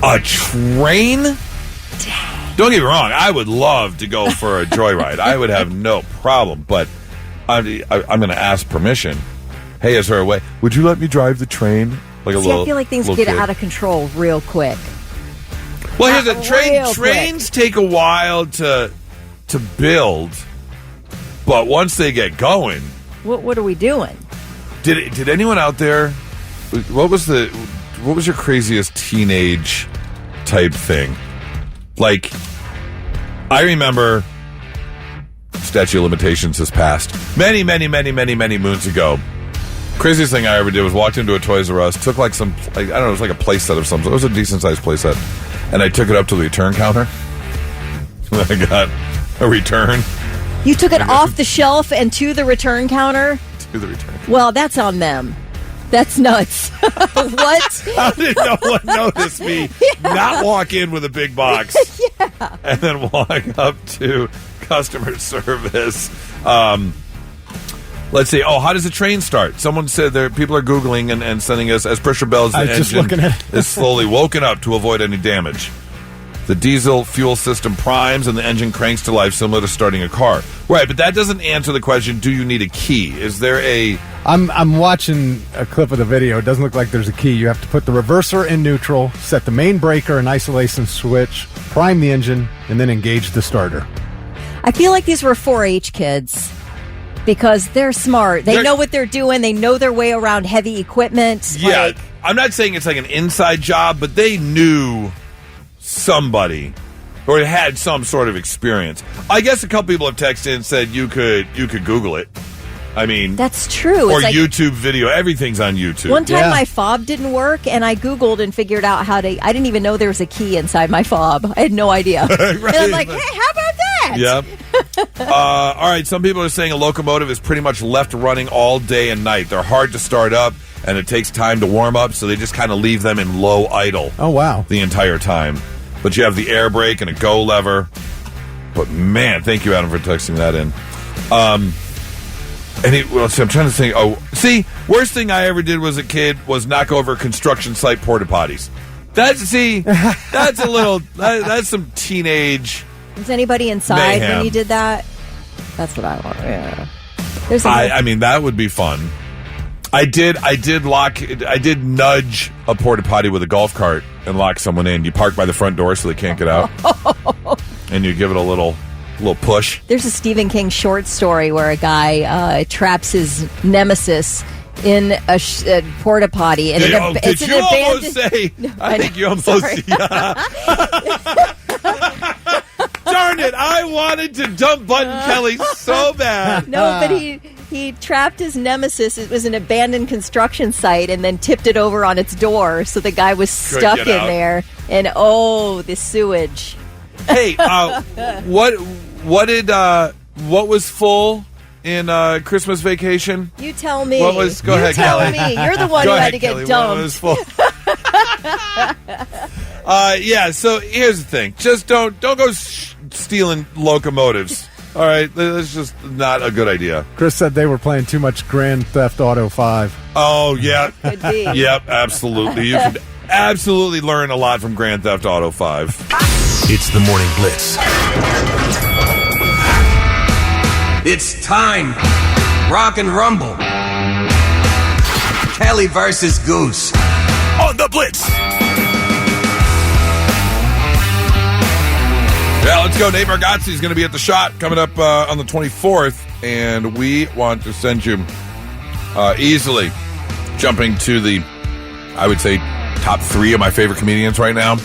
S1: A train? Don't get me wrong, I would love to go for a joyride. I would have no problem, but I'm going to ask permission. Hey, is there a way? Would you let me drive the train? Like a little.
S2: I feel like things
S1: little
S2: get
S1: kid.
S2: out of control real quick.
S1: Well, here's the
S2: Real
S1: trains take a while to build, but once they get going,
S2: What are we doing?
S1: did anyone out there? What was your craziest teenage type thing? Like, I remember statute of limitations has passed many moons ago. Craziest thing I ever did was walked into a Toys R Us, took like some, I don't know, it was like a play set of some sort. It was a decent sized play set. And I took it up to the return counter. And I got a return.
S2: You took it off the shelf and to the return counter?
S1: To the return.
S2: Well, that's on them. That's nuts. What?
S1: How did no one notice me not walk in with a big box?
S2: Yeah.
S1: and then walk up to customer service. Let's see. Oh, how does a train start? Someone said people are Googling and sending us as pressure bells. The engine is slowly woken up to avoid any damage. The diesel fuel system primes and the engine cranks to life, similar to starting a car. Right, but that doesn't answer the question, do you need a key? Is there a...
S3: I'm watching a clip of the video. It doesn't look like there's a key. You have to put the reverser in neutral, set the main breaker and isolation switch, prime the engine, and then engage the starter.
S2: I feel like these were 4-H kids because they're smart. They know what they're doing. They know their way around heavy equipment.
S1: Yeah, I'm not saying it's like an inside job, but they knew somebody or had some sort of experience. I guess a couple people have texted and said you could Google it. I mean,
S2: that's true.
S1: Or YouTube video. Everything's on YouTube.
S2: One time my fob didn't work, and I Googled and figured out how to. I didn't even know there was a key inside my fob. I had no idea. Right. And I'm like, hey, how about that?
S1: Yep. All right. Some people are saying a locomotive is pretty much left running all day and night. They're hard to start up, and it takes time to warm up, so they just kind of leave them in low idle.
S3: Oh, wow.
S1: The entire time. But you have the air brake and a go lever. But, man, thank you, Adam, for texting that in. I'm trying to think. Oh, see, worst thing I ever did as a kid was knock over construction site porta potties. That's a little. That's some teenage.
S2: Was anybody inside
S1: mayhem.
S2: when you did that? That's what I want. Yeah.
S1: I mean, that would be fun. I did nudge a porta potty with a golf cart and lock someone in. You park by the front door so they can't get out, and you give it a little push.
S2: There's a Stephen King short story where a guy traps his nemesis in a porta potty. And
S1: did you almost say? I think you almost. Darn it! I wanted to dump Button Kelly so bad.
S2: No, but he trapped his nemesis. It was an abandoned construction site, and then tipped it over on its door, so the guy was stuck in there. And the sewage.
S1: Hey, what was full in Christmas Vacation?
S2: You tell me.
S1: What was? Go ahead, Kelly.
S2: Tell me. You're the one who had to get
S1: Kelly,
S2: dumped.
S1: What was full? Yeah. So here's the thing: just don't go stealing locomotives. All right, that's just not a good idea.
S3: Chris said they were playing too much Grand Theft Auto 5.
S1: Oh yeah,
S2: could be.
S1: Yep, absolutely. You could absolutely learn a lot from Grand Theft Auto 5.
S5: It's the Morning Blitz.
S7: It's time. Rock and rumble. Kelly versus Goose.
S5: On the Blitz.
S1: Yeah, let's go. Nate Bargatze is going to be at the Shot coming up on the 24th, and we want to send you easily jumping to the, I would say, top 3 of my favorite comedians right now.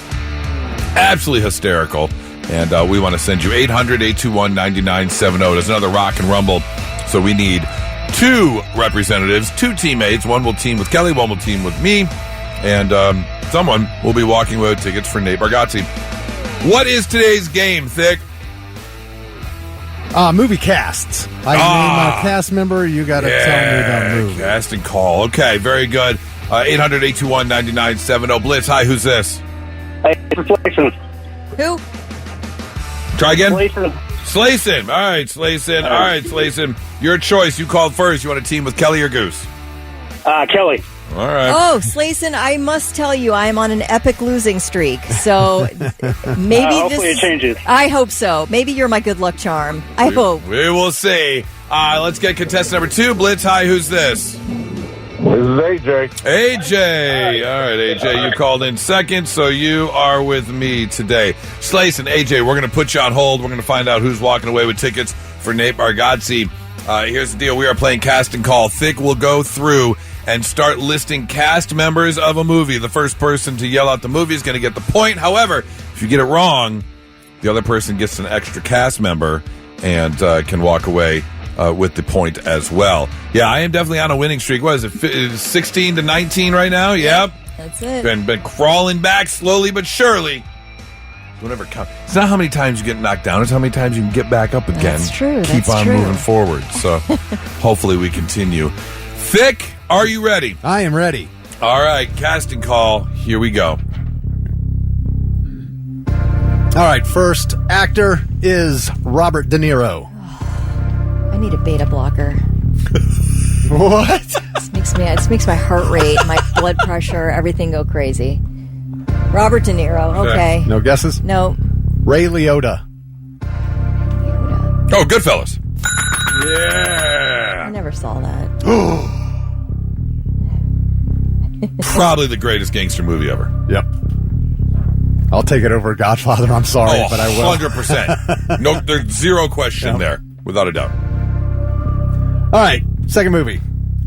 S1: Absolutely hysterical. And we want to send you 800-821-9970. There's another Rock and Rumble. So we need 2 representatives, 2 teammates. One will team with Kelly, one will team with me. And someone will be walking with tickets for Nate Bargatze. What is today's game, Thick?
S3: Movie casts. I name a cast member. You got to tell me the movie.
S1: Cast and call. Okay, very good. 800-821-9970. Blitz, hi, who's this?
S8: Hey, it's Slayson.
S2: Who?
S1: Try again?
S8: Slayson.
S1: All right, Slayson. Your choice. You called first. You want to team with Kelly or Goose?
S8: Kelly.
S1: All right.
S2: Oh, Slayson, I must tell you, I am on an epic losing streak. So maybe
S8: hopefully it changes.
S2: I hope so. Maybe you're my good luck charm. I hope.
S1: We will see. Let's get contestant number 2. Blitz, hi, who's this?
S8: This is AJ.
S1: AJ. All right, AJ, you called in second, so you are with me today. Slayson, AJ, we're going to put you on hold. We're going to find out who's walking away with tickets for Nate Bargatze. Here's the deal. We are playing cast and call. Thick will go through and start listing cast members of a movie. The first person to yell out the movie is going to get the point. However, if you get it wrong, the other person gets an extra cast member and can walk away with the point as well. Yeah, I am definitely on a winning streak. What is it? 16-19 right now? Yep.
S2: That's it.
S1: Been crawling back slowly but surely. Don't ever count. It's not how many times you get knocked down. It's how many times you can get back up again.
S2: That's true.
S1: Keep on moving forward. So hopefully we continue. Thick, are you ready?
S3: I am ready.
S1: All right, casting call. Here we go.
S3: All right, first actor is Robert De Niro.
S2: I need a beta blocker.
S3: What?
S2: This makes my heart rate, my blood pressure, everything go crazy. Robert De Niro. Okay.
S3: No guesses?
S2: No.
S3: Ray Liotta.
S1: Oh, Goodfellas.
S2: I
S1: Yeah.
S2: never saw that.
S1: Probably the greatest gangster movie ever.
S3: Yep. I'll take it over Godfather. I'm sorry, but I will.
S1: 100%. No, there's zero question there, without a doubt.
S3: All right, second movie.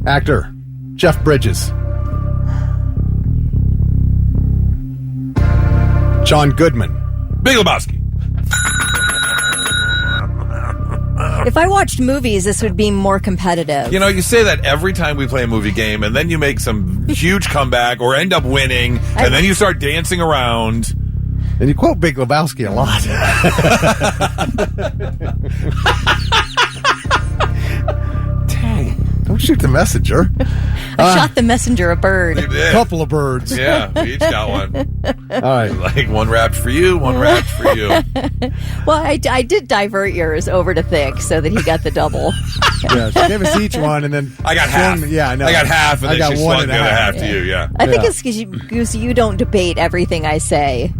S3: Actor, Jeff Bridges. John Goodman.
S1: Big Lebowski.
S2: If I watched movies, this would be more competitive.
S1: You know, you say that every time we play a movie game, and then you make some huge comeback or end up winning, and then you start dancing around.
S3: And you quote Big Lebowski a lot. Dang. Don't shoot the messenger.
S2: I shot the messenger a bird.
S1: You did.
S3: A couple of birds.
S1: Yeah, we each got one.
S3: All right.
S1: Like one wrapped for you, one wrapped for you.
S2: Well, I did divert yours over to Thick so that he got the double.
S3: Yeah, she gave us each one, and then
S1: I got half.
S3: Yeah, I know.
S1: I got half, and
S3: I
S1: then
S3: got
S1: she
S3: one
S1: swung the
S3: and a
S1: other
S3: half.
S1: half to you, yeah.
S2: I think it's because Goose, you don't debate everything I say.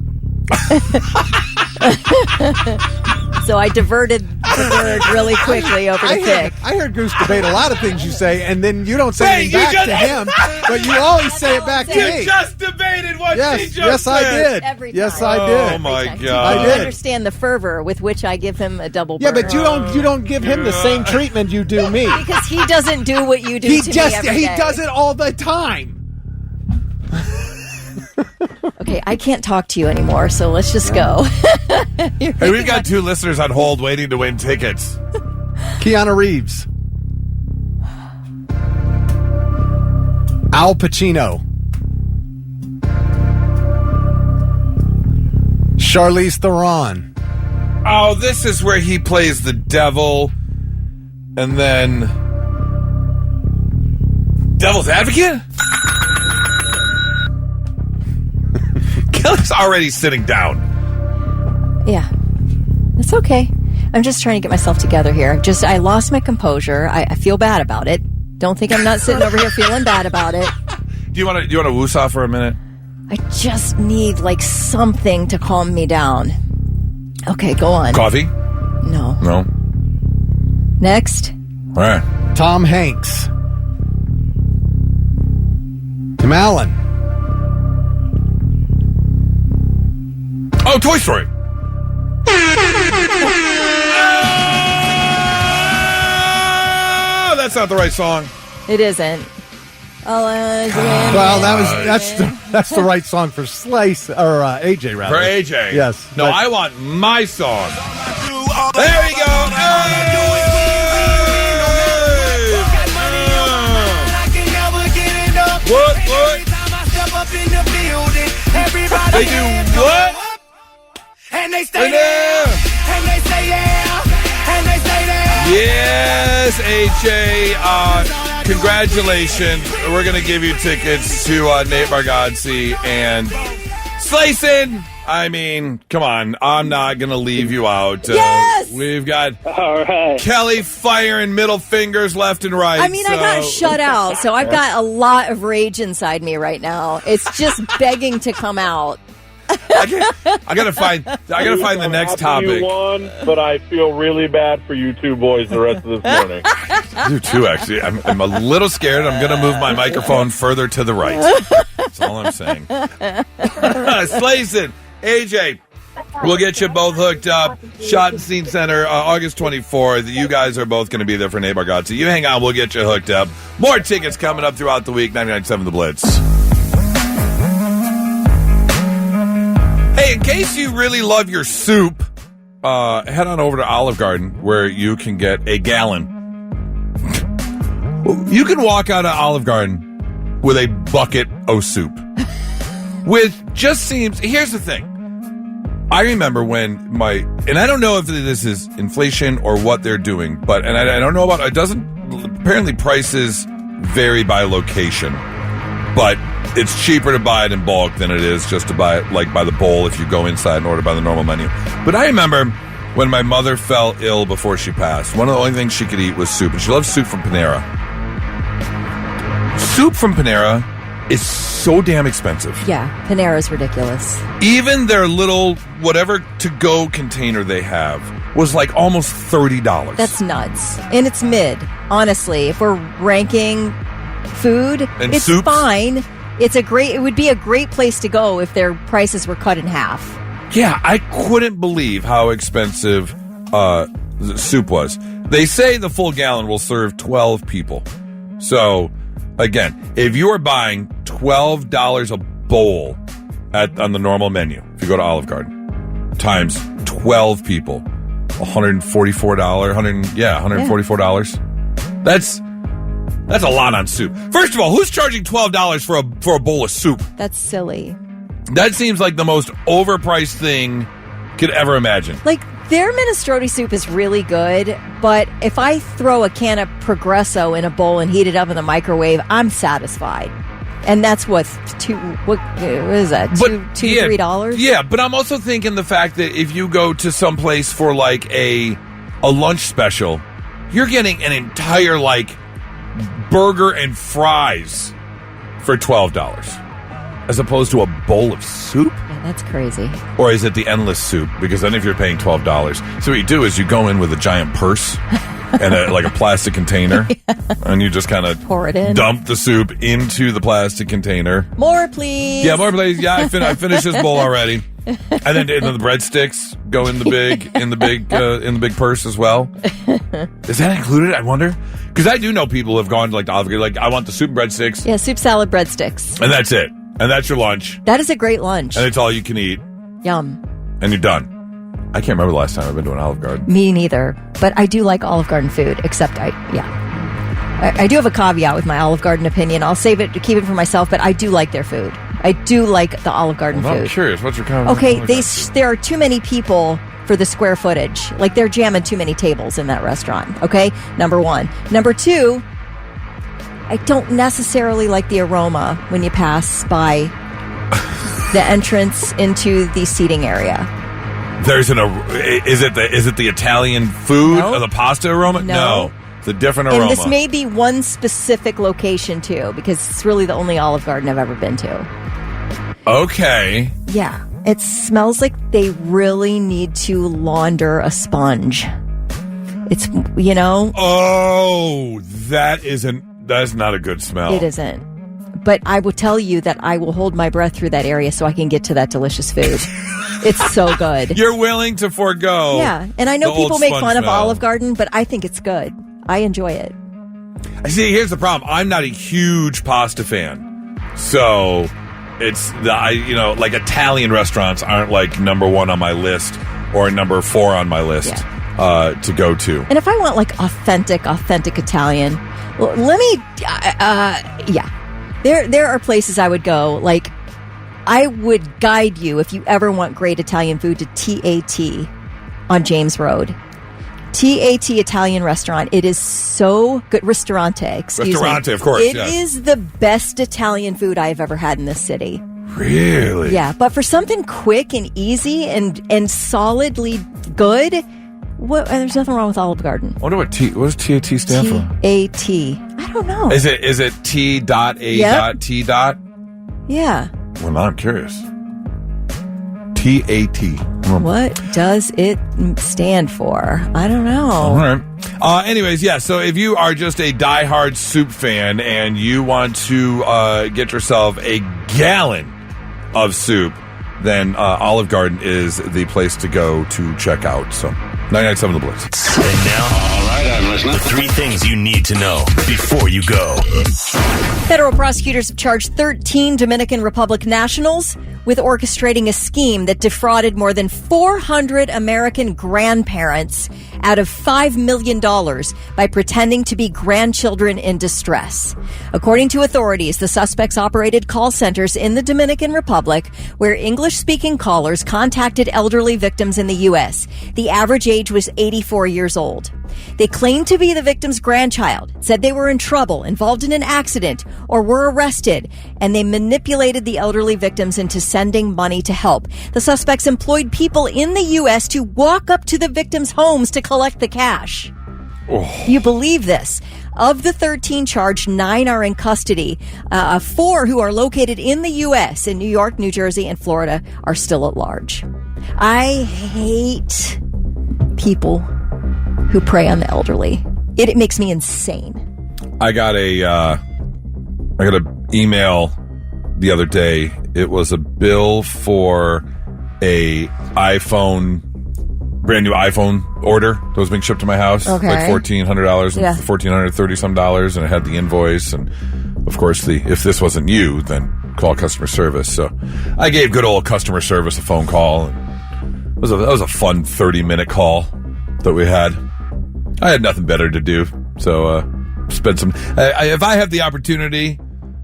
S2: So I diverted the bird really quickly over to Thick.
S3: I heard Goose debate a lot of things you say, and then you don't say anything back to him, but you always say it back to me.
S1: You just debated what she just
S3: yes,
S1: said.
S3: I did.
S2: Every time.
S3: Yes, I did.
S1: Oh my
S2: I
S1: God!
S3: did.
S2: understand the fervor with which I give him a double
S3: Yeah,
S2: bird.
S3: but you don't give him the same treatment you do me.
S2: Because he doesn't do what you do
S3: He
S2: to
S3: just
S2: me every
S3: he
S2: day.
S3: does it all the time.
S2: Okay, I can't talk to you anymore, so let's just go.
S1: Hey, we've got two listeners on hold waiting to win tickets.
S3: Keanu Reeves. Al Pacino. Charlize Theron.
S1: Oh, this is where he plays the devil, and then Devil's Advocate? Kelly's already sitting down.
S2: Yeah, it's okay. I'm just trying to get myself together here. I lost my composure. I feel bad about it. Don't think I'm not sitting over here feeling bad about it.
S1: Do you want to woosah for a minute?
S2: I just need something to calm me down. Okay, go on.
S1: Coffee?
S2: No.
S1: No.
S2: Next.
S1: All right.
S3: Tom Hanks. Tim Allen.
S1: Oh, Toy Story. Oh, that's not the right song.
S2: It isn't.
S3: Well, that's the right song for Slice or AJ rather.
S1: For AJ.
S3: Yes.
S1: No,
S3: but-
S1: I want my song. There we go. What? They do what?
S9: And they stay there. And they stay there. And they stay there.
S1: Yes, AJ. Congratulations. We're going to give you tickets to Nate Bargatze and Slayson. I mean, come on. I'm not going to leave you out.
S2: Yes!
S1: We've got
S8: All right.
S1: Kelly firing middle fingers left and right.
S2: I mean, I got shut out, so I've got a lot of rage inside me right now. It's just begging to come out.
S1: I gotta find the next topic.
S8: You won, but I feel really bad for you two boys the rest of this morning.
S1: You too, actually. I'm a little scared. I'm gonna move my microphone further to the right. That's all I'm saying. Slayson, AJ, we'll get you both hooked up. Shot and Scene Center, August 24th. You guys are both going to be there for Nate Bargatze. You hang on, we'll get you hooked up. More tickets coming up throughout the week. 99.7 The Blitz. Hey, in case you really love your soup, head on over to Olive Garden where you can get a gallon. You can walk out of Olive Garden with a bucket of soup. Here's the thing. I remember when and I don't know if this is inflation or what they're doing, and I don't know apparently prices vary by location, but it's cheaper to buy it in bulk than it is just to buy it like by the bowl if you go inside and order by the normal menu. But I remember when my mother fell ill before she passed, one of the only things she could eat was soup, and she loved soup from Panera. Soup from Panera is so damn expensive.
S2: Yeah, Panera's ridiculous.
S1: Even their little whatever to-go container they have was like almost $30.
S2: That's nuts. And it's mid. Honestly, if we're ranking food,
S1: and
S2: it's
S1: soups?
S2: fine. It would be a great place to go if their prices were cut in half.
S1: Yeah, I couldn't believe how expensive the soup was. They say the full gallon will serve 12 people. So, again, if you are buying $12 a bowl on the normal menu, if you go to Olive Garden, times 12 people, $144. That's a lot on soup. First of all, who's charging $12 for a bowl of soup?
S2: That's silly.
S1: That seems like the most overpriced thing could ever imagine.
S2: Like, their minestrone soup is really good, but if I throw a can of Progresso in a bowl and heat it up in the microwave, I'm satisfied. And that's what is that? $3?
S1: Yeah, but I'm also thinking the fact that if you go to some place for like a lunch special, you're getting an entire like burger and fries for $12. As opposed to a bowl of soup?
S2: Yeah, that's crazy.
S1: Or is it the endless soup? Because then if you're paying $12, so what you do is you go in with a giant purse and like a plastic container, and you just kind of
S2: pour it in,
S1: dump the soup into the plastic container.
S2: More, please.
S1: Yeah, more, please. Yeah, I finished this bowl already. And then the breadsticks go in the big purse as well. Is that included? I wonder. Because I do know people who have gone to like the Olive Garden, like I want the soup and breadsticks.
S2: Yeah, soup, salad, breadsticks,
S1: and that's it. And that's your lunch.
S2: That is a great lunch.
S1: And it's all you can eat.
S2: Yum.
S1: And you're done. I can't remember the last time I've been to an Olive Garden.
S2: Me neither. But I do like Olive Garden food, except I do have a caveat with my Olive Garden opinion. I'll save it to keep it for myself, but I do like their food. I do like the Olive Garden food.
S1: I'm curious. What's your comment?
S2: Okay, there are too many people for the square footage. Like, they're jamming too many tables in that restaurant. Okay? Number one. Number two, I don't necessarily like the aroma when you pass by the entrance into the seating area.
S1: Is it the Italian food or the pasta aroma? No. It's a different aroma.
S2: And this may be one specific location too, because it's really the only Olive Garden I've ever been to.
S1: Okay.
S2: Yeah. It smells like they really need to launder a sponge. It's,
S1: Oh, that's not a good smell.
S2: It isn't. But I will tell you that I will hold my breath through that area so I can get to that delicious food. It's so good.
S1: You're willing to forego.
S2: Yeah. And I know people make fun of Olive Garden, but I think it's good. I enjoy it.
S1: See, here's the problem. I'm not a huge pasta fan. So it's like Italian restaurants aren't like number one on my list or number 4 on my list to go to.
S2: And if I want like authentic Italian, let me, There are places I would go. Like, I would guide you if you ever want great Italian food to TAT on James Road. TAT Italian restaurant. It is so good. Ristorante,
S1: of course.
S2: It is the best Italian food I have ever had in this city.
S1: Really?
S2: Yeah, but for something quick and easy and solidly good, there's nothing wrong with Olive Garden.
S1: I wonder what does TAT stand for?
S2: TAT. I don't know.
S1: Is it T.A.T.
S2: Yeah.
S1: Well, now I'm curious. TAT.
S2: What does it stand for? I don't know.
S1: All right. Anyways, so if you are just a diehard soup fan and you want to get yourself a gallon of soup, then Olive Garden is the place to go to check out. So, 99.7 The Blitz.
S5: And now, all right, I'm listening. The 3 things you need to know before you go.
S2: Federal prosecutors have charged 13 Dominican Republic nationals with orchestrating a scheme that defrauded more than 400 American grandparents out of $5 million by pretending to be grandchildren in distress. According to authorities, the suspects operated call centers in the Dominican Republic where English-speaking callers contacted elderly victims in the U.S. The average age was 84 years old. They claimed to be the victim's grandchild, said they were in trouble, involved in an accident, or were arrested, and they manipulated the elderly victims into sending money to help. The suspects employed people in the U.S. to walk up to the victims' homes to collect the cash. Oh. You believe this? Of the 13 charged, 9 are in custody. 4 who are located in the U.S. in New York, New Jersey, and Florida are still at large. I hate people who prey on the elderly. It makes me insane.
S1: I got an email the other day. It was a bill for a brand new iPhone order that was being shipped to my house.
S2: Okay.
S1: Like $1,400,
S2: Yeah.
S1: $1,430 and it had the invoice. And of course, if this wasn't you, then call customer service. So I gave good old customer service a phone call. And that was a fun 30-minute call that we had. I had nothing better to do, so spend some. If I have the opportunity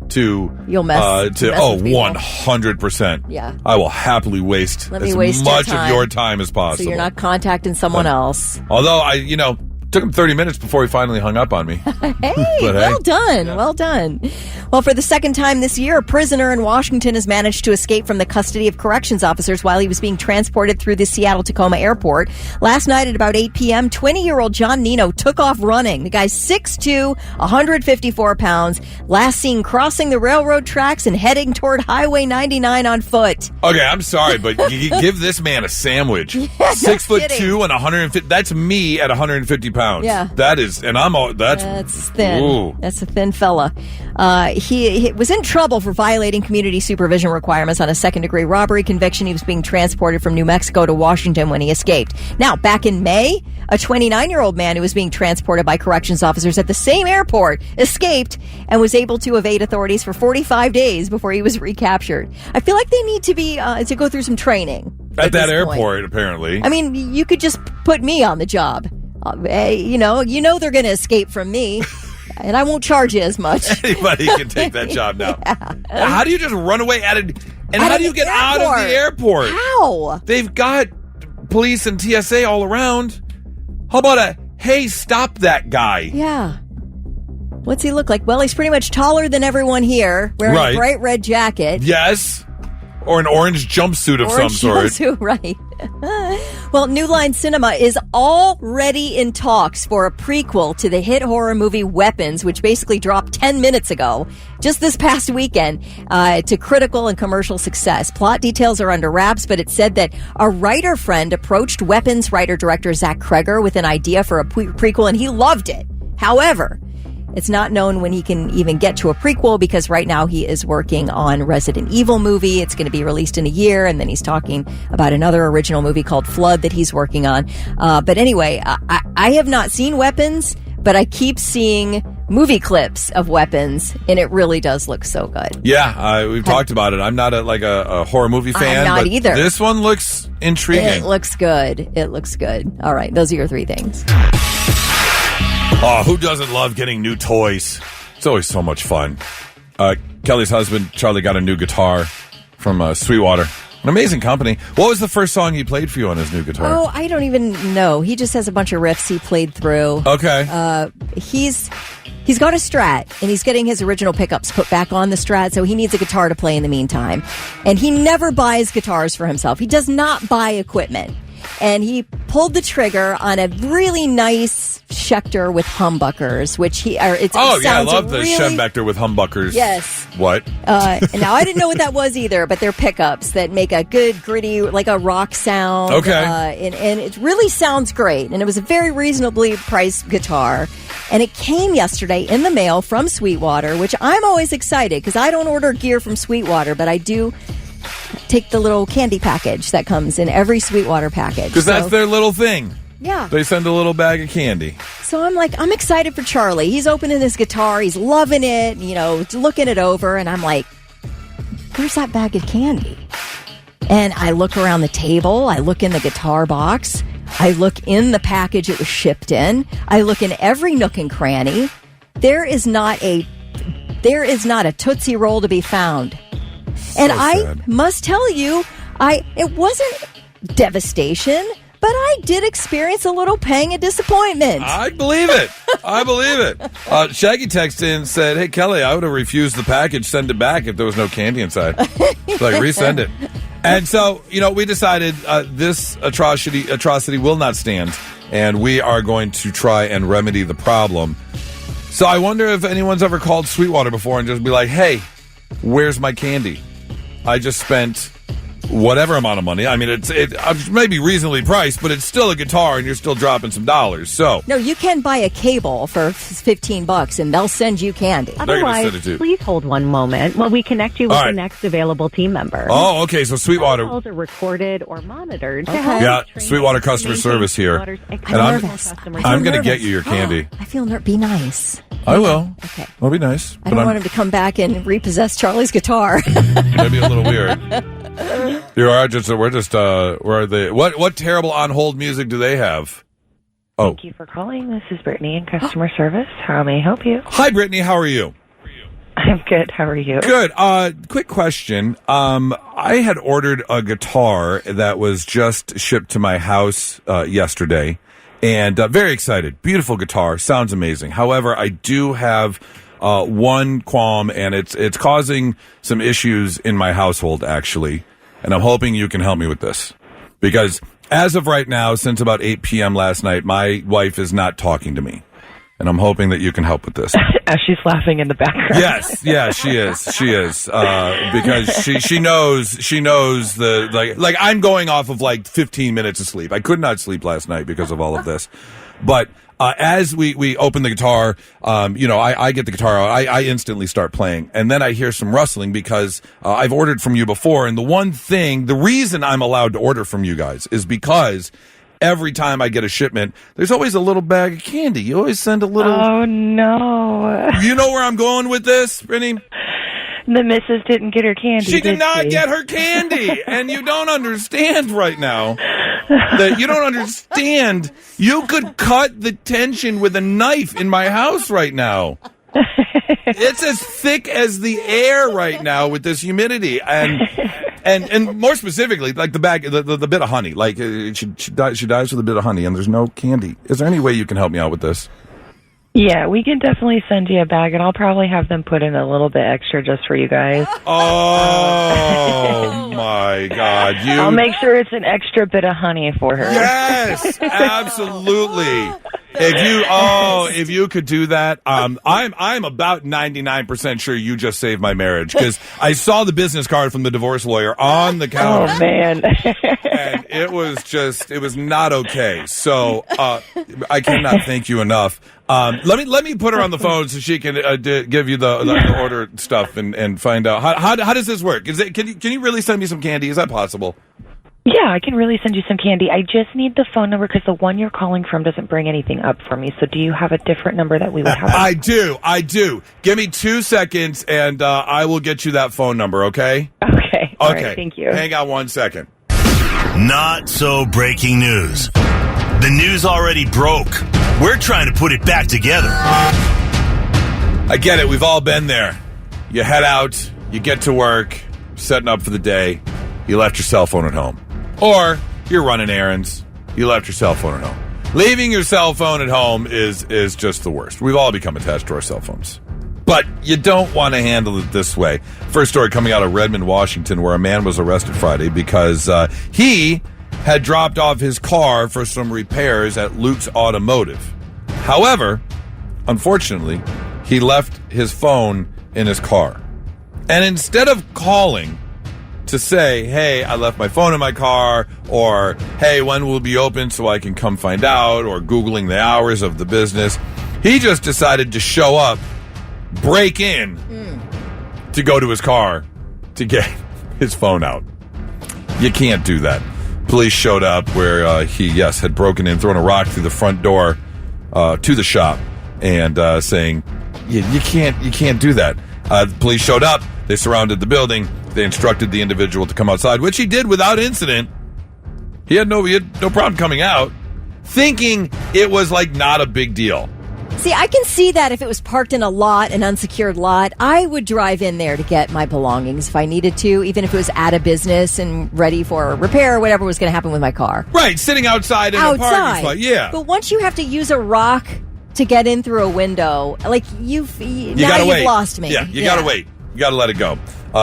S1: to,
S2: you'll mess. With
S1: 100%.
S2: Yeah,
S1: I will happily waste as much of your time as possible.
S2: So you're not contacting someone else.
S1: Although took him 30 minutes before he finally hung up on me.
S2: Well done. Yeah. Well done. Well, for the second time this year, a prisoner in Washington has managed to escape from the custody of corrections officers while he was being transported through the Seattle-Tacoma airport. Last night at about 8 p.m., 20-year-old John Nino took off running. The guy's 6'2", 154 pounds, last seen crossing the railroad tracks and heading toward Highway 99 on foot.
S1: Okay, I'm sorry, but you give this man a sandwich. 6'2" and 150. That's me at 150 pounds.
S2: Yeah.
S1: That is, and that's
S2: thin.
S1: Ooh.
S2: That's a thin fella. He was in trouble for violating community supervision requirements on a second-degree robbery conviction. He was being transported from New Mexico to Washington when he escaped. Now, back in May, a 29-year-old man who was being transported by corrections officers at the same airport escaped and was able to evade authorities for 45 days before he was recaptured. I feel like they need to be to go through some training
S1: at that airport, apparently.
S2: I mean, you could just put me on the job. You know they're going to escape from me. And I won't charge you as much.
S1: Anybody can take that job now. Yeah. How do you just run away how do you get out of the airport?
S2: How?
S1: They've got police and TSA all around. How about hey, stop that guy?
S2: Yeah. What's he look like? Well, he's pretty much taller than everyone here, wearing a bright red jacket.
S1: Yes. Or an orange jumpsuit of some sort.
S2: Jumpsuit, right. Well, New Line Cinema is already in talks for a prequel to the hit horror movie Weapons, which basically dropped 10 minutes ago, just this past weekend, to critical and commercial success. Plot details are under wraps, but it said that a writer friend approached Weapons writer-director Zach Kreger with an idea for a prequel, and he loved it. However, it's not known when he can even get to a prequel because right now he is working on Resident Evil movie. It's going to be released in a year, and then he's talking about another original movie called Flood that he's working on. But anyway, I have not seen Weapons, but I keep seeing movie clips of Weapons, and it really does look so good.
S1: Yeah, we've talked about it. I'm not a horror movie fan.
S2: I'm not either.
S1: This one looks intriguing.
S2: It looks good. All right, those are your 3 things.
S1: Oh, who doesn't love getting new toys? It's always so much fun. Kelly's husband, Charlie, got a new guitar from Sweetwater. An amazing company. What was the first song he played for you on his new guitar?
S2: Oh, I don't even know. He just has a bunch of riffs he played through.
S1: Okay.
S2: He's got a Strat, and he's getting his original pickups put back on the Strat, so he needs a guitar to play in the meantime. And he never buys guitars for himself. He does not buy equipment. And he pulled the trigger on a really nice Schecter with humbuckers, which I
S1: love the Schecter with humbuckers.
S2: Yes.
S1: What?
S2: And now I didn't know what that was either, but they're pickups that make a good gritty, like a rock sound.
S1: Okay.
S2: And it really sounds great. And it was a very reasonably priced guitar. And it came yesterday in the mail from Sweetwater, which I'm always excited because I don't order gear from Sweetwater, but I do take the little candy package that comes in every Sweetwater package.
S1: Because that's their little thing.
S2: Yeah.
S1: They send a little bag of candy.
S2: So I'm excited for Charlie. He's opening his guitar. He's loving it, looking it over. And I'm like, where's that bag of candy? And I look around the table. I look in the guitar box. I look in the package it was shipped in. I look in every nook and cranny. There is not a Tootsie Roll to be found. And I must tell you, it wasn't devastation, But I did experience a little pang of disappointment.
S1: I believe it. I believe it. Shaggy texted in and said, hey, Kelly, I would have refused the package, send it back if there was no candy inside. Like, resend it. And so, we decided this atrocity will not stand, and we are going to try and remedy the problem. So I wonder if anyone's ever called Sweetwater before and just be like, hey, where's my candy? I just spent whatever amount of money. I mean, it may be reasonably priced, but it's still a guitar, and you're still dropping some dollars. So
S2: no, you can buy a cable for $15, and they'll send you candy.
S10: Otherwise, please hold one moment while we connect you with the next available team member.
S1: Oh, okay. So Sweetwater
S10: calls are recorded or monitored.
S1: Yeah, Sweetwater customer service here, and I'm going to get you your candy.
S2: I feel nervous. Be nice.
S1: I will.
S2: Okay.
S1: I'll be nice.
S2: I don't want him to come back and repossess Charlie's guitar.
S1: Maybe a little weird. Where are they? What terrible on hold music do they have? Oh.
S10: Thank you for calling. This is Brittany in customer service. How may I help you?
S1: Hi, Brittany. How are you?
S10: I'm good. How are you?
S1: Good. Quick question. I had ordered a guitar that was just shipped to my house yesterday, and very excited. Beautiful guitar. Sounds amazing. However, I do have one qualm, and it's causing some issues in my household, actually. And I'm hoping you can help me with this. Because as of right now, since about 8 p.m. last night, my wife is not talking to me. And I'm hoping that you can help with this.
S10: As she's laughing in the background.
S1: Yes, yeah, she is. Because she knows like I'm going off of like 15 minutes of sleep. I could not sleep last night because of all of this. But as we open the guitar, I get the guitar out. I instantly start playing. And then I hear some rustling because I've ordered from you before. And the reason I'm allowed to order from you guys is because every time I get a shipment, there's always a little bag of candy. You always send a little...
S10: Oh, no.
S1: You know where I'm going with this, Brittany?
S10: The missus didn't get her candy.
S1: She did not get her candy. And you don't understand right now. That you don't understand. You could cut the tension with a knife in my house right now. It's as thick as the air right now with this humidity, and more specifically, like the bag, the bit of honey. Like she dies with a bit of honey, and there's no candy. Is there any way you can help me out with this?
S10: Yeah, we can definitely send you a bag, and I'll probably have them put in a little bit extra just for you guys.
S1: Oh, my God.
S10: I'll make sure it's an extra bit of honey for her.
S1: Yes, absolutely. If you could do that, I'm about 99% sure you just saved my marriage, because I saw the business card from the divorce lawyer on the counter.
S10: Oh, man.
S1: And it was not okay. So I cannot thank you enough. Let me put her on the phone so she can give you the order stuff and find out how does this work? Can you really send me some candy? Is that possible?
S10: Yeah, I can really send you some candy. I just need the phone number because the one you're calling from doesn't bring anything up for me. So do you have a different number that we would have?
S1: I do. Give me 2 seconds and I will get you that phone number, okay?
S10: Okay. All right, thank you.
S1: Hang on 1 second.
S5: Not so breaking news. The news already broke. We're trying to put it back together.
S1: I get it. We've all been there. You head out, you get to work, setting up for the day, you left your cell phone at home. Or you're running errands, you left your cell phone at home. Leaving your cell phone at home is just the worst. We've all become attached to our cell phones. But you don't want to handle it this way. First story coming out of Redmond, Washington, where a man was arrested Friday because he had dropped off his car for some repairs at Luke's Automotive. However, unfortunately, he left his phone in his car. And instead of calling to say, hey, I left my phone in my car, or hey, when will it be open so I can come find out, or Googling the hours of the business, he just decided to show up, break in to go to his car to get his phone out. You can't do that. Police showed up where he had broken in, thrown a rock through the front door to the shop, and saying, you can't do that. The police showed up. They surrounded the building. They instructed the individual to come outside, which he did without incident. He had no problem coming out, thinking it was like not a big deal.
S2: See, I can see that if it was parked in a lot, an unsecured lot, I would drive in there to get my belongings if I needed to, even if it was out of business and ready for repair or whatever was going to happen with my car.
S1: Right, sitting outside in a parking spot. Yeah.
S2: But once you have to use a rock to get in through a window, like you've lost me.
S1: Yeah, you gotta wait. You gotta let it go.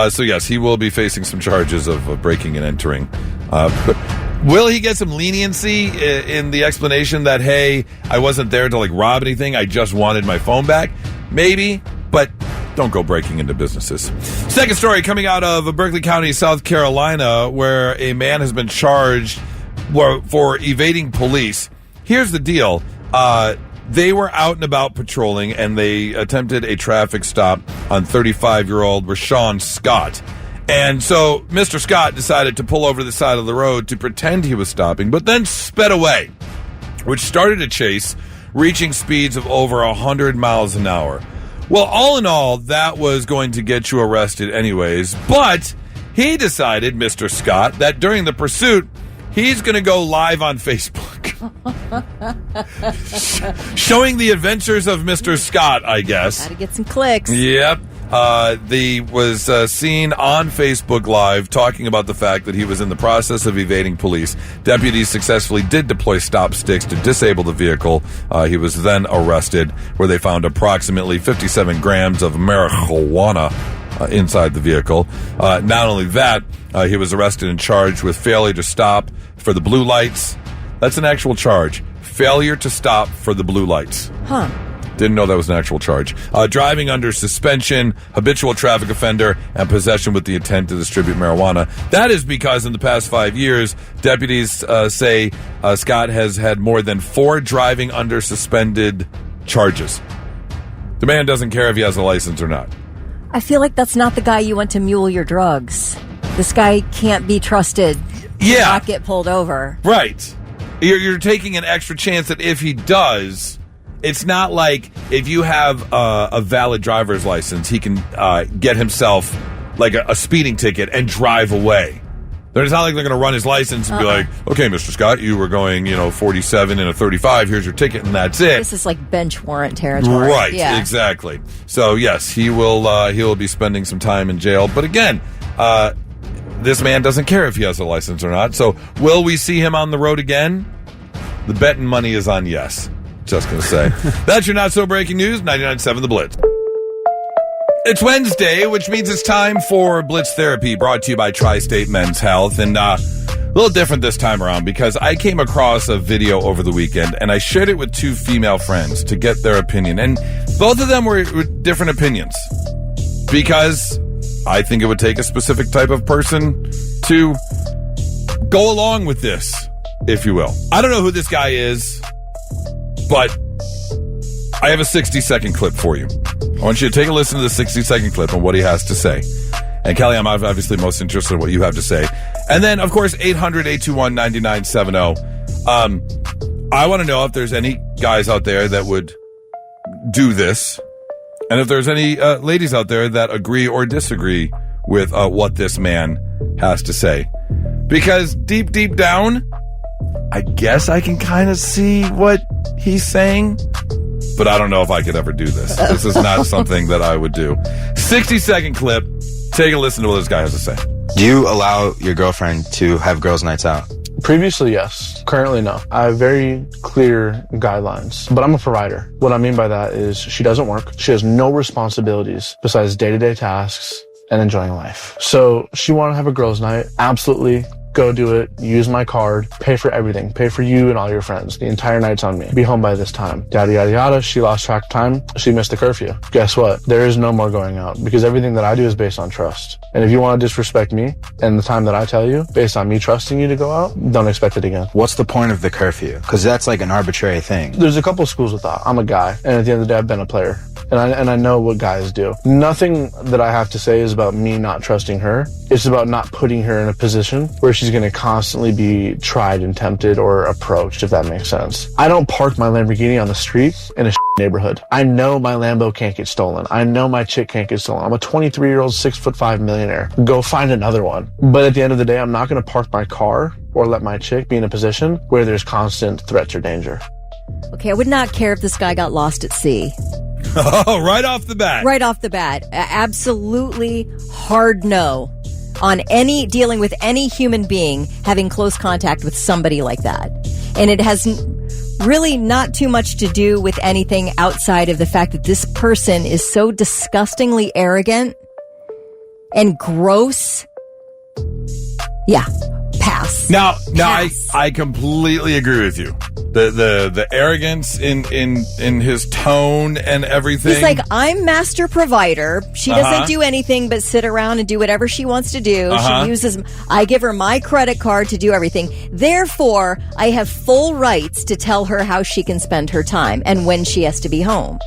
S1: So yes, he will be facing some charges of breaking and entering. But will he get some leniency in the explanation that, hey, I wasn't there to rob anything, I just wanted my phone back? Maybe, but don't go breaking into businesses. Second story coming out of Berkeley County, South Carolina, where a man has been charged for evading police. Here's the deal. They were out and about patrolling, and they attempted a traffic stop on 35-year-old Rashawn Scott. And so Mr. Scott decided to pull over to the side of the road to pretend he was stopping, but then sped away, which started a chase, reaching speeds of over 100 miles an hour. Well, all in all, that was going to get you arrested anyways, but he decided, Mr. Scott, that during the pursuit, he's going to go live on Facebook. Showing the adventures of Mr. Scott, I guess.
S2: Gotta get some clicks.
S1: Yep. He was seen on Facebook Live talking about the fact that he was in the process of evading police. Deputies successfully did deploy stop sticks to disable the vehicle. He was then arrested, where they found approximately 57 grams of marijuana inside the vehicle. Not only that, he was arrested and charged with failure to stop for the blue lights. That's an actual charge. Failure to stop for the blue lights.
S2: Huh.
S1: Didn't know that was an actual charge. Driving under suspension, habitual traffic offender, and possession with the intent to distribute marijuana. That is because in the past 5 years, deputies say Scott has had more than 4 driving under suspended charges. The man doesn't care if he has a license or not.
S2: I feel like that's not the guy you want to mule your drugs. This guy can't be trusted to not get pulled over.
S1: Right. You're taking an extra chance that if he does, it's not like if you have a valid driver's license, he can get himself a speeding ticket and drive away. It's not like they're going to run his license and be like, okay, Mr. Scott, you were going, 47 and a 35. Here's your ticket, and that's it.
S2: This is like bench warrant territory.
S1: Right, exactly. So, yes, he will be spending some time in jail. But again, this man doesn't care if he has a license or not. So, will we see him on the road again? The betting money is on yes. Just going to say. That's your not-so-breaking news, 99.7 The Blitz. It's Wednesday, which means it's time for Blitz Therapy, brought to you by Tri-State Men's Health. And a little different this time around because I came across a video over the weekend, and I shared it with 2 female friends to get their opinion. And both of them were different opinions because I think it would take a specific type of person to go along with this, if you will. I don't know who this guy is, but I have a 60-second clip for you. I want you to take a listen to the 60-second clip and what he has to say. And Kelly, I'm obviously most interested in what you have to say. And then, of course, 800-821-9970. I want to know if there's any guys out there that would do this, and if there's any ladies out there that agree or disagree with what this man has to say. Because deep, deep down, I guess I can kind of see what he's saying, but I don't know if I could ever do this. This is not something that I would do. 60-second clip. Take a listen to what this guy has to say.
S11: Do you allow your girlfriend to have girls' nights out?
S12: Previously, yes. Currently, no. I have very clear guidelines, but I'm a provider. What I mean by that is she doesn't work. She has no responsibilities besides day-to-day tasks and enjoying life. So she wanted to have a girls' night. Absolutely. Go do it. Use my card. Pay for everything. Pay for you and all your friends. The entire night's on me. Be home by this time. Yada, yada, yada. She lost track of time. She missed the curfew. Guess what? There is no more going out because everything that I do is based on trust. And if you want to disrespect me and the time that I tell you, based on me trusting you to go out, don't expect it again.
S11: What's the point of the curfew? Because that's like an arbitrary thing.
S12: There's a couple schools with that. I'm a guy. And at the end of the day, I've been a player. And I know what guys do. Nothing that I have to say is about me not trusting her. It's about not putting her in a position where she's going to constantly be tried and tempted or approached, if that makes sense. I don't park my Lamborghini on the street in a neighborhood. I know my Lambo can't get stolen. I know my chick can't get stolen. I'm a 23-year-old, 6'5" millionaire. Go find another one. But at the end of the day, I'm not going to park my car or let my chick be in a position where there's constant threats or danger.
S2: Okay, I would not care if this guy got lost at sea.
S1: Oh, right off the bat.
S2: Right off the bat. Absolutely hard no on dealing with any human being having close contact with somebody like that. And it has really not too much to do with anything outside of the fact that this person is so disgustingly arrogant and gross. Yeah, pass.
S1: Now,
S2: Pass.
S1: I completely agree with you. The arrogance in his tone and everything.
S2: He's like, I'm master provider. She doesn't do anything but sit around and do whatever she wants to do. I give her my credit card to do everything. Therefore, I have full rights to tell her how she can spend her time and when she has to be home.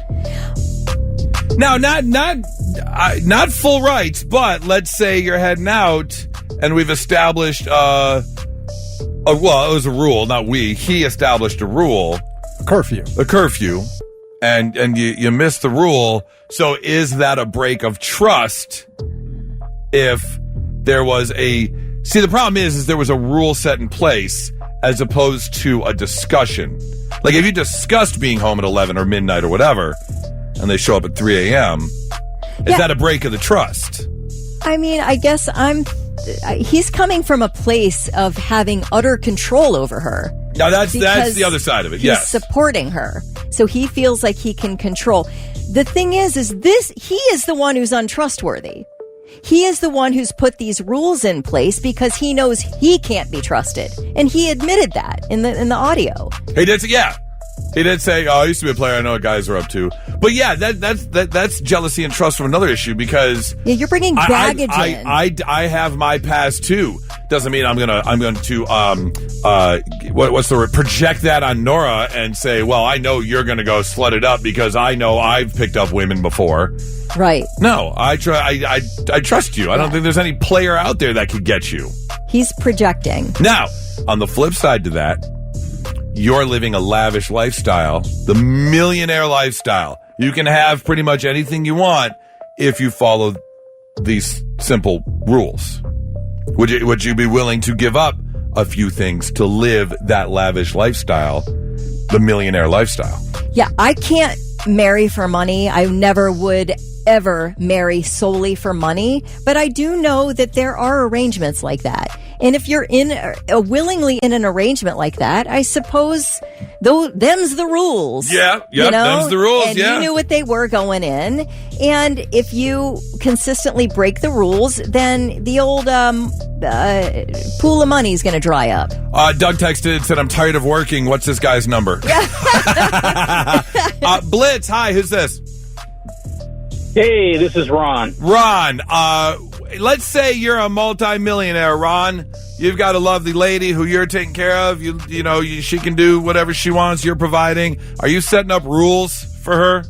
S1: Now, not full rights, but let's say you're heading out and we've established it was a rule, not we. He established a rule.
S3: A curfew.
S1: And you missed the rule. So is that a break of trust if there was See, the problem is there was a rule set in place as opposed to a discussion. Like if you discussed being home at 11 or midnight or whatever, and they show up at 3 a.m., is that a break of the trust?
S2: I mean, I guess he's coming from a place of having utter control over her.
S1: Now that's the other side of it.
S2: He's supporting her, so he feels like he can control. The thing is he is the one who's untrustworthy. He is the one who's put these rules in place because he knows he can't be trusted, and he admitted that in the audio.
S1: He did. Yeah. He did say, I used to be a player. I know what guys are up to. But yeah, that's jealousy and trust from another issue because
S2: you're bringing baggage in.
S1: I have my past too. Doesn't mean I'm going to what's the word? Project that on Nora and say, well, I know you're going to go slut it up because I know I've picked up women before.
S2: Right.
S1: No, I trust you. I don't think there's any player out there that could get you.
S2: He's projecting.
S1: Now, on the flip side to that, you're living a lavish lifestyle, the millionaire lifestyle. You can have pretty much anything you want if you follow these simple rules. Would you be willing to give up a few things to live that lavish lifestyle, the millionaire lifestyle?
S2: Yeah, I can't marry for money. I never would ever marry solely for money, but I do know that there are arrangements like that. And if you're willingly in an arrangement like that, I suppose them's the rules.
S1: Yeah, them's the rules.
S2: And you knew what they were going in. And if you consistently break the rules, then the old pool of money is going to dry up.
S1: Doug texted and said, I'm tired of working. What's this guy's number? Blitz, hi, who's this?
S8: Hey, this is Ron.
S1: Ron, let's say you're a multi-millionaire, Ron. You've got a lovely lady who you're taking care of. She can do whatever she wants. You're providing. Are you setting up rules for her?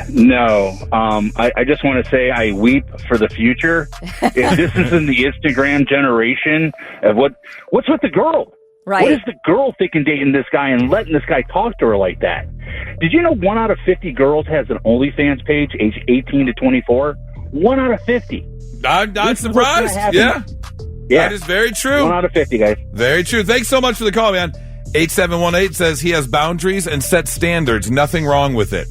S8: No. I just want to say I weep for the future. If this isn't the Instagram generation of what's with the girl?
S2: Right.
S8: What is the girl thinking dating this guy and letting this guy talk to her like that? Did you know 1 out of 50 girls has an OnlyFans page, age 18 to 24? 1 out of 50.
S1: I'm not surprised. Yeah. That is very true.
S8: 1 out of 50, guys.
S1: Very true. Thanks so much for the call, man. 8718 says he has boundaries and set standards. Nothing wrong with it.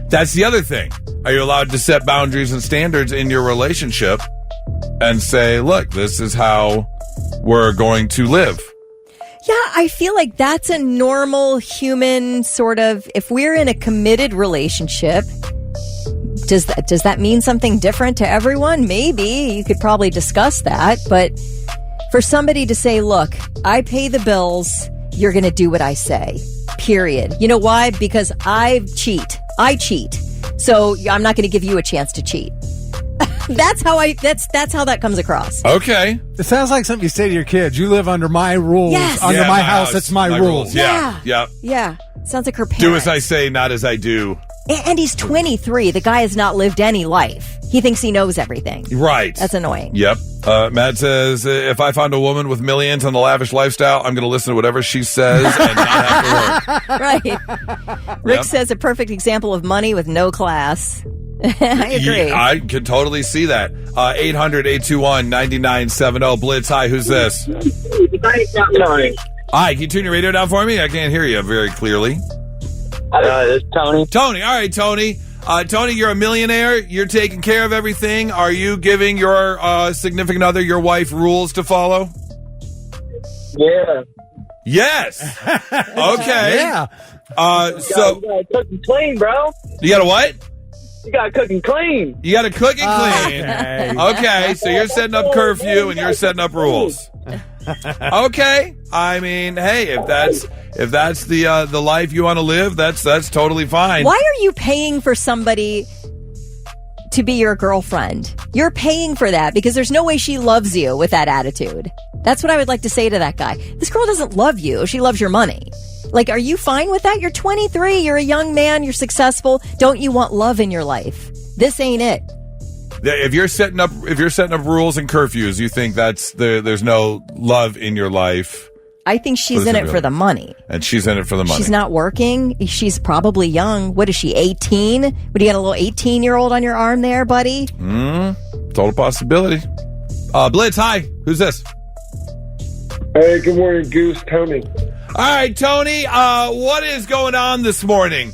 S1: That's the other thing. Are you allowed to set boundaries and standards in your relationship and say, look, this is how we're going to live?
S2: Yeah, I feel like that's a normal human sort of, if we're in a committed relationship, does that mean something different to everyone? Maybe. You could probably discuss that. But for somebody to say, look, I pay the bills, you're going to do what I say, period. You know why? Because I cheat. So I'm not going to give you a chance to cheat. That's how that comes across.
S1: Okay.
S3: It sounds like something you say to your kids. You live under my rules.
S2: Yes.
S3: Under my house, it's my rules.
S1: Yeah.
S2: Sounds like her parents.
S1: Do as I say, not as I do.
S2: And he's 23. The guy has not lived any life. He thinks he knows everything.
S1: Right.
S2: That's annoying.
S1: Yep. Matt says, if I found a woman with millions and a lavish lifestyle, I'm going to listen to whatever she says and not have to work.
S2: Right. Rick says a perfect example of money with no class. I agree.
S1: I can totally see that. 800-821-9970. Blitz, hi, who's this? Hi, can you turn your radio down for me? I can't hear you very clearly.
S13: This is Tony.
S1: Tony, all right, Tony. Tony, you're a millionaire. You're taking care of everything. Are you giving your significant other, your wife, rules to follow?
S13: Yeah.
S1: Yes. Okay.
S3: Yeah.
S1: So
S13: you gotta cook and clean, bro.
S1: You got to what?
S13: You gotta cook and clean.
S1: You got to cook and clean. Okay, so you're setting up curfew and you're setting up rules. Okay. I mean, hey, if that's the life you want to live, that's totally fine.
S2: Why are you paying for somebody to be your girlfriend? You're paying for that because there's no way she loves you with that attitude. That's what I would like to say to that guy. This girl doesn't love you. She loves your money. Like, are you fine with that? You're 23. You're a young man. You're successful. Don't you want love in your life? This ain't it.
S1: If you're setting up rules and curfews, you think there's no love in your life.
S2: I think she's in it for the money.
S1: And she's in it for the money.
S2: She's not working. She's probably young. What is she, 18? Would you got a little 18-year-old on your arm there, buddy?
S1: Total possibility. Blitz, hi. Who's this?
S14: Hey, good morning, Goose. Tony.
S1: All right, Tony. What is going on this morning?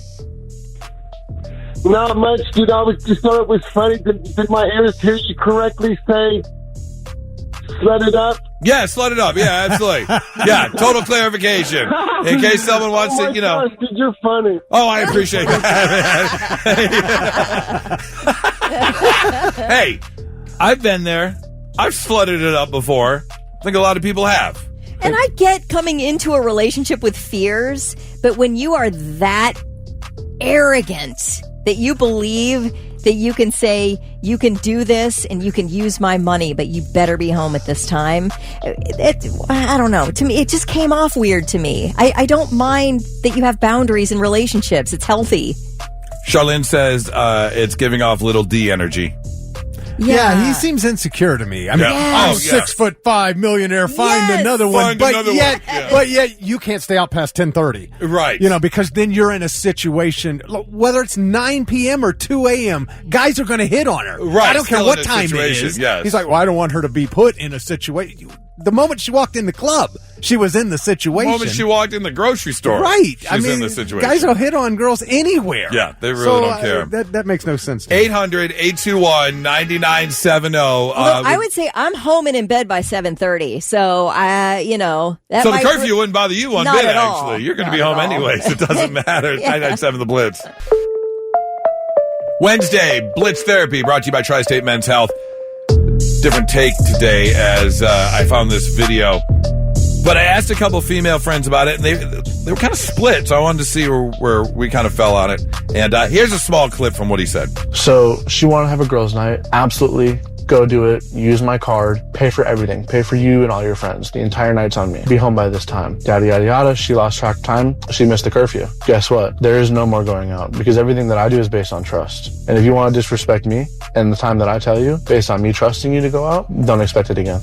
S14: Not much, dude. I just thought it was funny. Did my ears hear you correctly say, slut it up?
S1: Yeah, slut it up. Yeah, absolutely. Yeah, total clarification. In case someone wants to, you know.
S14: Gosh, dude, you're funny.
S1: Oh, I appreciate that. Hey, I've been there. I've slutted it up before. I think a lot of people have.
S2: And I get coming into a relationship with fears, but when you are that arrogant that you believe that you can say, you can do this and you can use my money, but you better be home at this time. I don't know. To me, it just came off weird to me. I don't mind that you have boundaries in relationships. It's healthy.
S1: Charlene says it's giving off little D energy.
S3: Yeah, he seems insecure to me. I mean,
S1: Yeah.
S3: I'm 6'5" millionaire. Find another one, but yet you can't stay out past 10:30.
S1: Right.
S3: You know, because then you're in a situation. Whether it's 9 p.m. or 2 a.m., guys are going to hit on her.
S1: Right.
S3: I don't care
S1: Still
S3: what
S1: in a
S3: time it
S1: situation,
S3: is.
S1: yes.
S3: He's like, well, I don't want her to be put in a situation. The moment she walked in the club, she was in the situation.
S1: The moment she walked in the grocery store,
S3: right?
S1: She's in the situation.
S3: Guys will hit on girls anywhere.
S1: Yeah, they really don't care.
S3: That makes no sense to me.
S1: 800-821-9970.
S2: Although I would say I'm home and in bed by 7:30, so that
S1: so the curfew wouldn't bother you one
S2: Not
S1: bit.
S2: at all.
S1: Actually, you're going to be
S2: Not
S1: home
S2: at all.
S1: anyways. It doesn't matter.
S2: Yeah.
S1: 997 The Blitz. Wednesday, Blitz Therapy, brought to you by Tri-State Men's Health. Different take today as I found this video. But I asked a couple of female friends about it, and they were kind of split, so I wanted to see where we kind of fell on it. And here's a small clip from what he said.
S12: So she wanted to have a girls' night. Absolutely. Go do it. Use my card. Pay for everything. Pay for you and all your friends. The entire night's on me. Be home by this time. Yada, yada, yada. She lost track of time. She missed the curfew. Guess what? There is no more going out because everything that I do is based on trust. And if you want to disrespect me and the time that I tell you, based on me trusting you to go out, don't expect it again.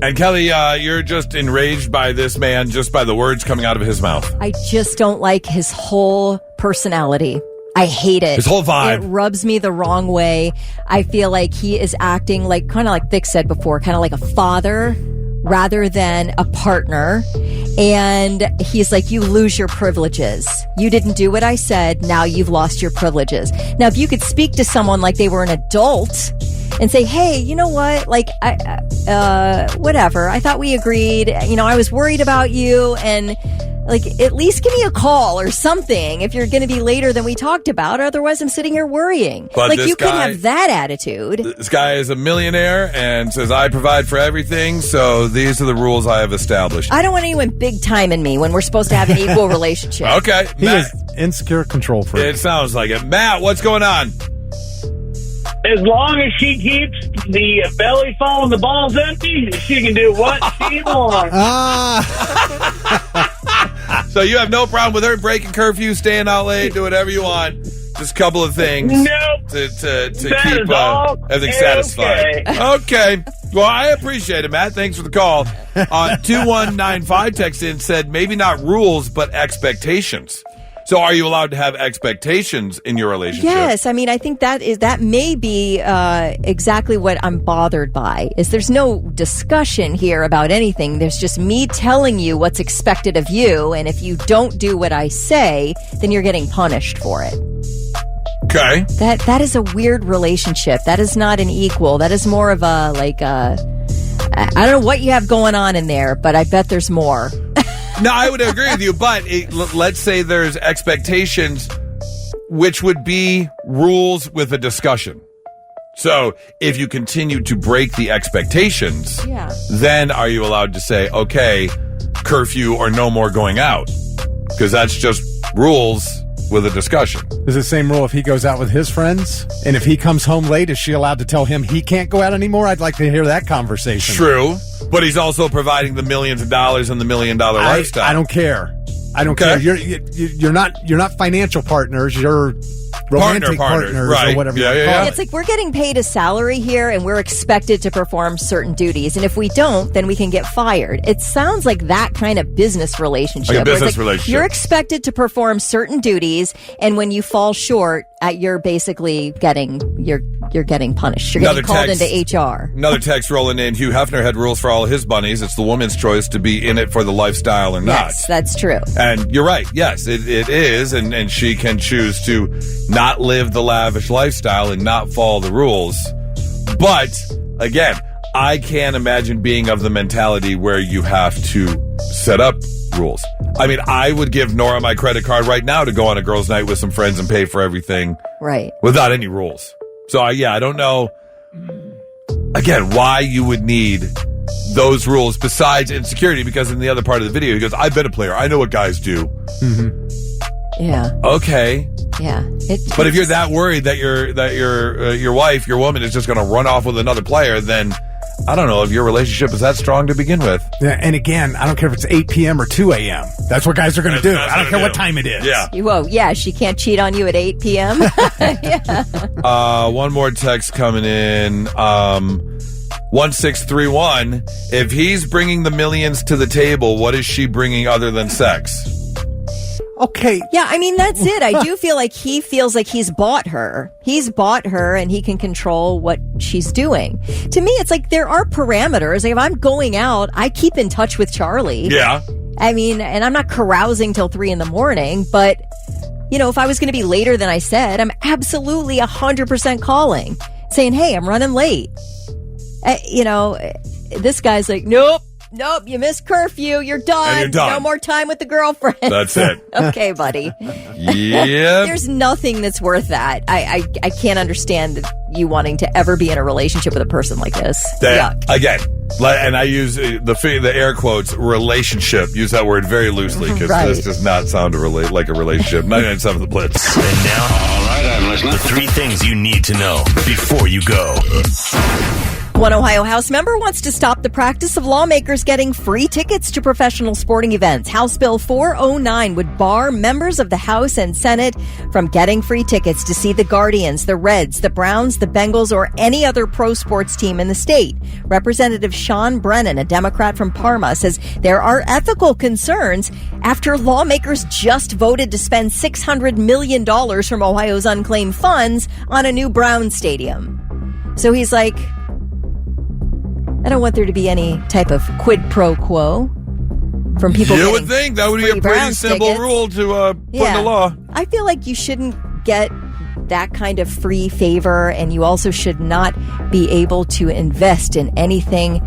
S1: And Kelly, you're just enraged by this man just by the words coming out of his mouth.
S2: I just don't like his whole personality. I hate it.
S1: His whole vibe.
S2: It rubs me the wrong way. I feel like he is acting like, kind of like Vic said before, kind of like a father rather than a partner. And he's like, you lose your privileges. You didn't do what I said. Now you've lost your privileges. Now, if you could speak to someone like they were an adult and say, hey, you know what? Like, whatever. I thought we agreed. I was worried about you, and like, at least give me a call or something if you're going to be later than we talked about. Otherwise, I'm sitting here worrying.
S1: But
S2: like,
S1: this
S2: you
S1: guy-
S2: can have that attitude.
S1: This guy is a millionaire and says, I provide for everything, so these are the rules I have established.
S2: I don't want anyone big time in me when we're supposed to have an equal relationship.
S1: Okay.
S3: He
S1: Matt,
S3: is insecure control freak.
S1: it sounds like it. Matt, what's going on?
S13: As long as she keeps the belly full and the balls empty, she can do what she wants.
S1: So you have no problem with her breaking curfew, staying out late, do whatever you want. Just a couple of things
S13: Nope.
S1: to
S13: That
S1: keep
S13: is all
S1: everything satisfied. Okay. Well, I appreciate it, Matt. Thanks for the call. 2195 text in said, maybe not rules, but expectations. So are you allowed to have expectations in your relationship?
S2: Yes. I mean, I think that may be exactly what I'm bothered by, is there's no discussion here about anything. There's just me telling you what's expected of you. And if you don't do what I say, then you're getting punished for it.
S1: Okay.
S2: That is a weird relationship. That is not an equal. That is more of a, I don't know what you have going on in there, but I bet there's more.
S1: No, I would agree with you, but let's say there's expectations, which would be rules with a discussion. So if you continue to break the expectations, then are you allowed to say, okay, curfew or no more going out? Because that's just rules with a discussion.
S3: Is the same rule if he goes out with his friends? And if he comes home late, is she allowed to tell him he can't go out anymore? I'd like to hear that conversation.
S1: True, but he's also providing the millions of dollars and the $1 million lifestyle.
S3: I don't care. I don't care. You're not financial partners. You're romantic partners
S1: right.
S3: or whatever you call it.
S2: It's like we're getting paid a salary here and we're expected to perform certain duties. And if we don't, then we can get fired. It sounds like that kind of business relationship.
S1: Like a business relationship.
S2: You're expected to perform certain duties, and when you fall short, you're basically getting punished. You're getting called into HR.
S1: Another text rolling in. Hugh Hefner had rules for all of his bunnies. It's the woman's choice to be in it for the lifestyle or not.
S2: Yes, that's true.
S1: And you're right. Yes, it is. And she can choose to not live the lavish lifestyle and not follow the rules. But, again, I can't imagine being of the mentality where you have to set up rules. I mean, I would give Nora my credit card right now to go on a girls' night with some friends and pay for everything.
S2: Right.
S1: Without any rules. So, I don't know, again, why you would need those rules besides insecurity, because in the other part of the video, he goes, I've been a player. I know what guys do.
S3: Mm-hmm.
S2: Yeah.
S1: Okay.
S2: Yeah.
S1: But if you're that worried that your wife, your woman is just going to run off with another player, then I don't know if your relationship is that strong to begin with.
S3: Yeah, and again, I don't care if it's 8 p.m. or 2 a.m. That's what guys are going to do. I don't care what time it is.
S1: Yeah.
S2: She can't cheat on you at 8 p.m. Yeah.
S1: One more text coming in. 1631. If he's bringing the millions to the table, what is she bringing other than sex?
S3: Okay.
S2: Yeah, I mean, that's it. I do feel like he feels like he's bought her. He's bought her and he can control what she's doing. To me, it's like there are parameters. Like if I'm going out, I keep in touch with Charlie.
S1: Yeah.
S2: I mean, and I'm not carousing till 3 a.m, but, if I was going to be later than I said, I'm absolutely 100% calling, saying, hey, I'm running late. This guy's like, nope, you missed curfew. You're done.
S1: And you're done.
S2: No more time with the girlfriend.
S1: That's it.
S2: Okay, buddy.
S1: Yeah.
S2: There's nothing that's worth that. I can't understand you wanting to ever be in a relationship with a person like this. Yuck.
S1: Again, and I use the air quotes, relationship. Use that word very loosely because this does not sound like a relationship. 99.7 The Blitz.
S5: And now, all right, I'm listening. The 3 things you need to know before you go.
S2: One Ohio House member wants to stop the practice of lawmakers getting free tickets to professional sporting events. House Bill 409 would bar members of the House and Senate from getting free tickets to see the Guardians, the Reds, the Browns, the Bengals, or any other pro sports team in the state. Representative Sean Brennan, a Democrat from Parma, says there are ethical concerns after lawmakers just voted to spend $600 million from Ohio's unclaimed funds on a new Brown stadium. So he's like, I don't want there to be any type of quid pro quo from people.
S1: You would think that would be a pretty simple rule to put in the law.
S2: I feel like you shouldn't get that kind of free favor, and you also should not be able to invest in anything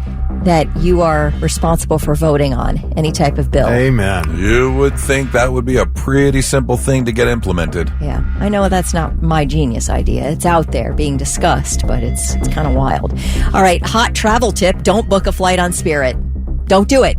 S2: that you are responsible for voting on, any type of bill.
S3: Amen.
S1: You would think that would be a pretty simple thing to get implemented.
S2: Yeah, I know that's not my genius idea. It's out there being discussed, but it's kind of wild. All right, hot travel tip. Don't book a flight on Spirit. Don't do it.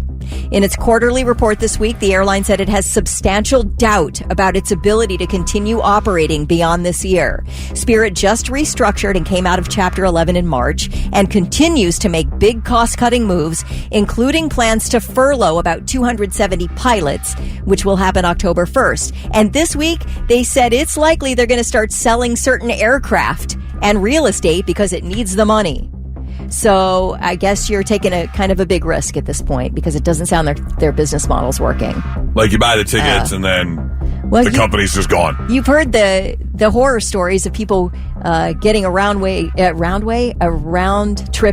S2: In its quarterly report this week, the airline said it has substantial doubt about its ability to continue operating beyond this year. Spirit just restructured and came out of Chapter 11 in March and continues to make big cost-cutting moves, including plans to furlough about 270 pilots, which will happen October 1st. And this week, they said it's likely they're going to start selling certain aircraft and real estate because it needs the money. So I guess you're taking a kind of a big risk at this point because it doesn't sound like their business model's working.
S1: Like you buy the tickets and then
S2: Well,
S1: the company's just gone.
S2: You've heard the horror stories of people getting a round trip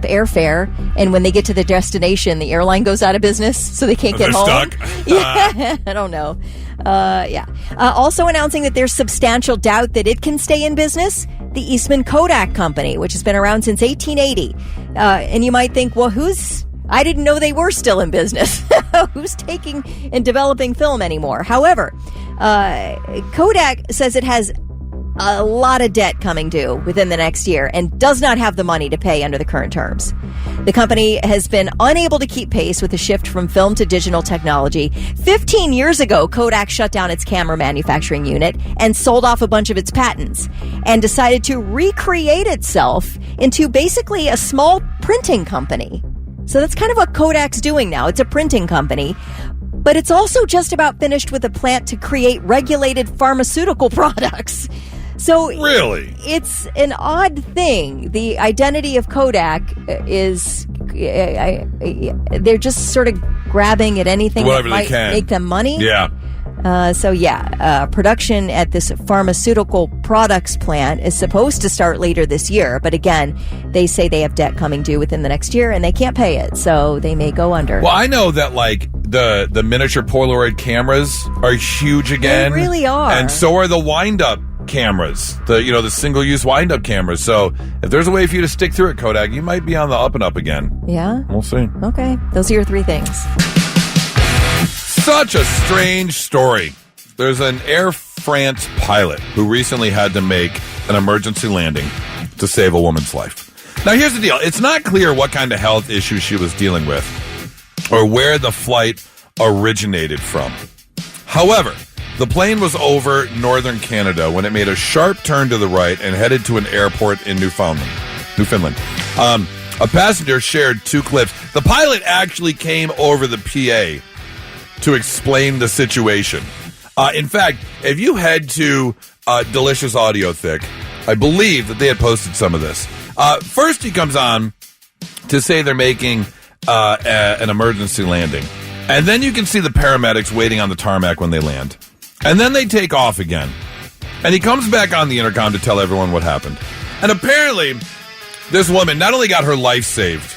S2: airfare, and when they get to the destination, the airline goes out of business, so they can't get home.
S1: Stuck.
S2: Yeah, I don't know. Also announcing that there's substantial doubt that it can stay in business, the Eastman Kodak Company, which has been around since 1880. And you might think, well, I didn't know they were still in business. Who's taking and developing film anymore? However, Kodak says it has a lot of debt coming due within the next year and does not have the money to pay under the current terms. The company has been unable to keep pace with the shift from film to digital technology. 15 years ago, Kodak shut down its camera manufacturing unit and sold off a bunch of its patents and decided to recreate itself into basically a small printing company. So that's kind of what Kodak's doing now. It's a printing company. But it's also just about finished with a plant to create regulated pharmaceutical products. So
S1: really,
S2: it's an odd thing. The identity of Kodak is they're just sort of grabbing at anything that might make them money.
S1: Yeah.
S2: Production at this pharmaceutical products plant is supposed to start later this year. But again, they say they have debt coming due within the next year and they can't pay it. So they may go under.
S1: Well, I know that like the miniature Polaroid cameras are huge again.
S2: They really are.
S1: And so are the wind-up cameras, the single-use wind-up cameras. So if there's a way for you to stick through it, Kodak, you might be on the up and up again.
S2: Yeah?
S1: We'll see.
S2: Okay. Those are your three things.
S1: Such a strange story. There's an Air France pilot who recently had to make an emergency landing to save a woman's life. Now, here's the deal. It's not clear what kind of health issues she was dealing with or where the flight originated from. However, the plane was over northern Canada when it made a sharp turn to the right and headed to an airport in Newfoundland. A passenger shared two clips. The pilot actually came over the PA to explain the situation. In fact, if you head to Delicious Audio Thick, I believe that they had posted some of this. First, he comes on to say they're making an emergency landing. And then you can see the paramedics waiting on the tarmac when they land. And then they take off again. And he comes back on the intercom to tell everyone what happened. And apparently, this woman not only got her life saved,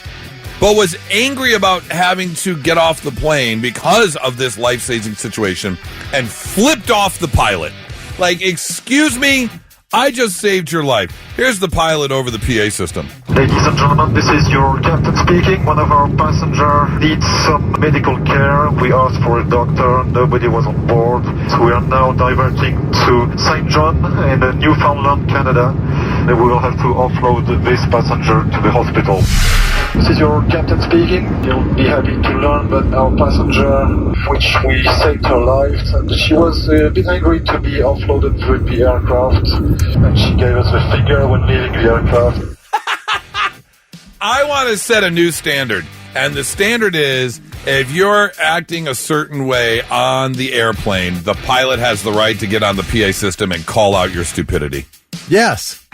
S1: but was angry about having to get off the plane because of this life-saving situation and flipped off the pilot. Like, excuse me, I just saved your life. Here's the pilot over the PA system.
S15: Ladies and gentlemen, this is your captain speaking. One of our passengers needs some medical care. We asked for a doctor. Nobody was on board. So we are now diverting to St. John in Newfoundland, Canada. And we will have to offload this passenger to the hospital. This is your captain speaking. You'll be happy to learn that our passenger, which we saved her life, and she was a bit angry to be offloaded with the aircraft, and she gave us the finger when leaving the aircraft.
S1: I want to set a new standard, and the standard is if you're acting a certain way on the airplane, the pilot has the right to get on the PA system and call out your stupidity.
S3: Yes.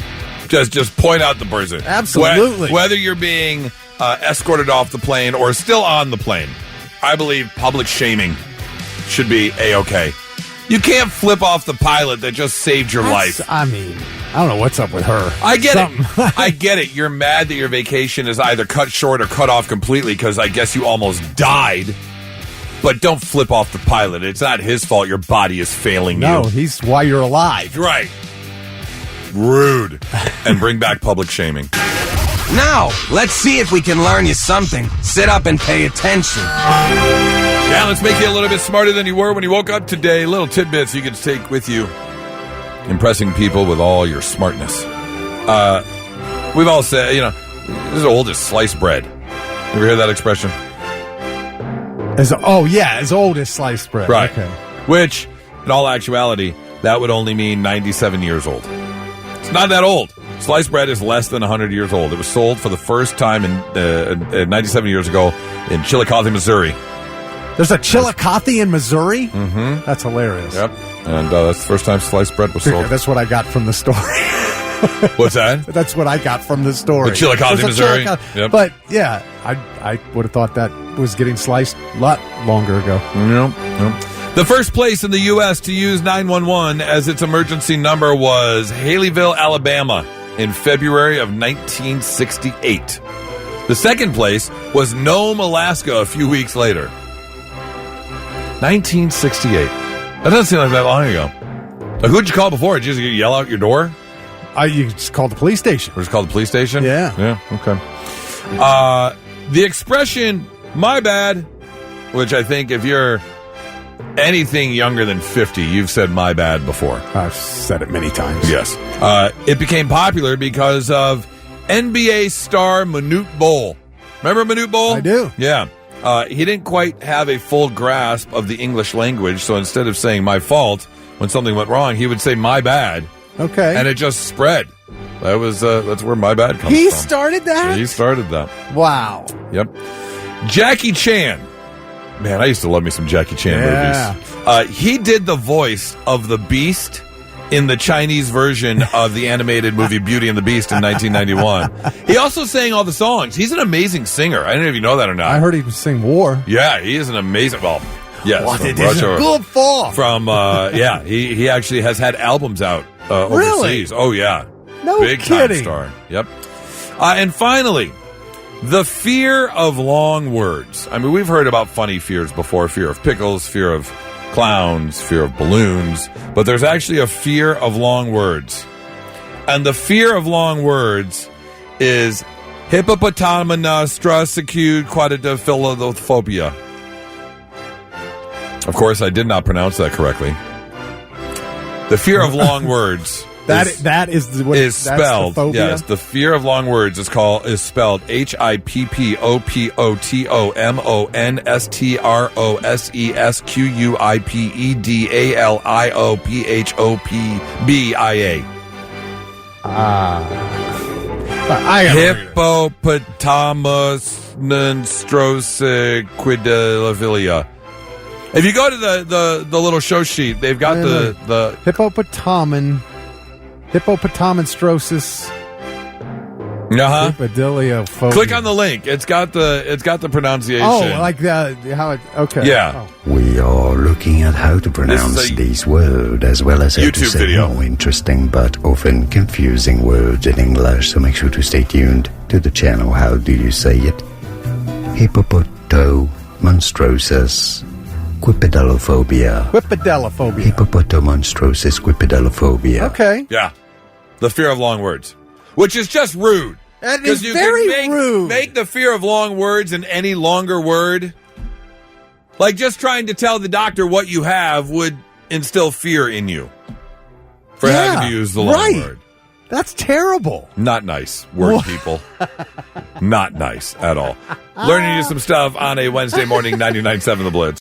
S1: Just point out the person.
S3: Absolutely.
S1: Whether you're being escorted off the plane or still on the plane, I believe public shaming should be A-okay. You can't flip off the pilot that just saved your life.
S3: I mean, I don't know what's up with her.
S1: I get it. I get it. You're mad that your vacation is either cut short or cut off completely because I guess you almost died. But don't flip off the pilot. It's not his fault your body is failing you.
S3: No, he's why you're alive.
S1: Right. Rude. And bring back public shaming.
S7: Now, let's see if we can learn you something. Sit up and pay attention.
S1: Yeah, let's make you a little bit smarter than you were when you woke up today. Little tidbits you can take with you. Impressing people with all your smartness. We've all said, this is old as sliced bread. Ever hear that expression?
S3: As old as sliced bread.
S1: Right.
S3: Okay.
S1: Which, in all actuality, that would only mean 97 years old. It's not that old. Sliced bread is less than 100 years old. It was sold for the first time in 97 years ago in Chillicothe, Missouri.
S3: There's a Chillicothe in Missouri?
S1: Mm-hmm.
S3: That's hilarious.
S1: Yep. And that's the first time sliced bread was sold.
S3: That's what I got from the story.
S1: What's that?
S3: That's what I got from the story.
S1: The Chillicothe, Missouri.
S3: Yep. But, yeah, I would have thought that was getting sliced a lot longer ago.
S1: Yep. The first place in the U.S. to use 911 as its emergency number was Haleyville, Alabama, in February of 1968. The second place was Nome, Alaska, a few weeks later. 1968. That doesn't seem like that long ago. Who'd you call before? Did you just yell out your door?
S3: You just called the police station.
S1: Or just called the police station?
S3: Yeah.
S1: Yeah, okay. The expression, my bad, which I think if you're anything younger than 50, you've said my bad before.
S3: I've said it many times.
S1: Yes. It became popular because of NBA star Manute Bol. Remember Manute Bol?
S3: I do.
S1: Yeah. He didn't quite have a full grasp of the English language, so instead of saying my fault when something went wrong, he would say my bad.
S3: Okay.
S1: And it just spread. That's where my bad comes from.
S3: He started that?
S1: He started that.
S3: Wow.
S1: Yep. Jackie Chan. Man, I used to love me some Jackie Chan movies. He did the voice of the Beast in the Chinese version of the animated movie Beauty and the Beast in 1991. He also sang all the songs. He's an amazing singer. I don't know if you know that or not.
S3: I heard he could sing War.
S1: Yeah, he is an amazing... Well, yes.
S3: What? It is a good fall.
S1: From, he actually has had albums out overseas.
S3: Really?
S1: Oh, yeah.
S3: No
S1: Big
S3: kidding.
S1: Time star. Yep. And finally, the fear of long words. I mean, we've heard about funny fears before. Fear of pickles, fear of clowns, fear of balloons. But there's actually a fear of long words. And the fear of long words is hippopotamonstrosacute-quadriphobia. Of course, I did not pronounce that correctly. The fear of long words
S3: is
S1: spelled.
S3: The phobia?
S1: Yes, the fear of long words is spelled HIPPOPOTOMONSTROSEQUIPEDALIOPHOPBIA. Hippopotamonstrosacute. If you go to the little show sheet, they've got the
S3: hippopotamonstrosis. Hippodeliophobia.
S1: Click on the link. It's got the pronunciation.
S3: Oh, like how it? Okay.
S1: Yeah.
S3: Oh.
S16: We are looking at how to pronounce these words as well as how to
S1: YouTube
S16: say
S1: video.
S16: more interesting but often confusing words in English. So make sure to stay tuned to the channel. How do you say it? Hippopotamonstrosis. Quipedelophobia. Hippopotamonstrosis quipedelophobia.
S3: Okay.
S1: Yeah. The fear of long words. Which is just rude.
S3: That is very rude.
S1: Make the fear of long words in any longer word. Like just trying to tell the doctor what you have would instill fear in you. For having to use the long word.
S3: That's terrible.
S1: Not nice, word people. Not nice at all. Learning you some stuff on a Wednesday morning, 99.7 The Blitz.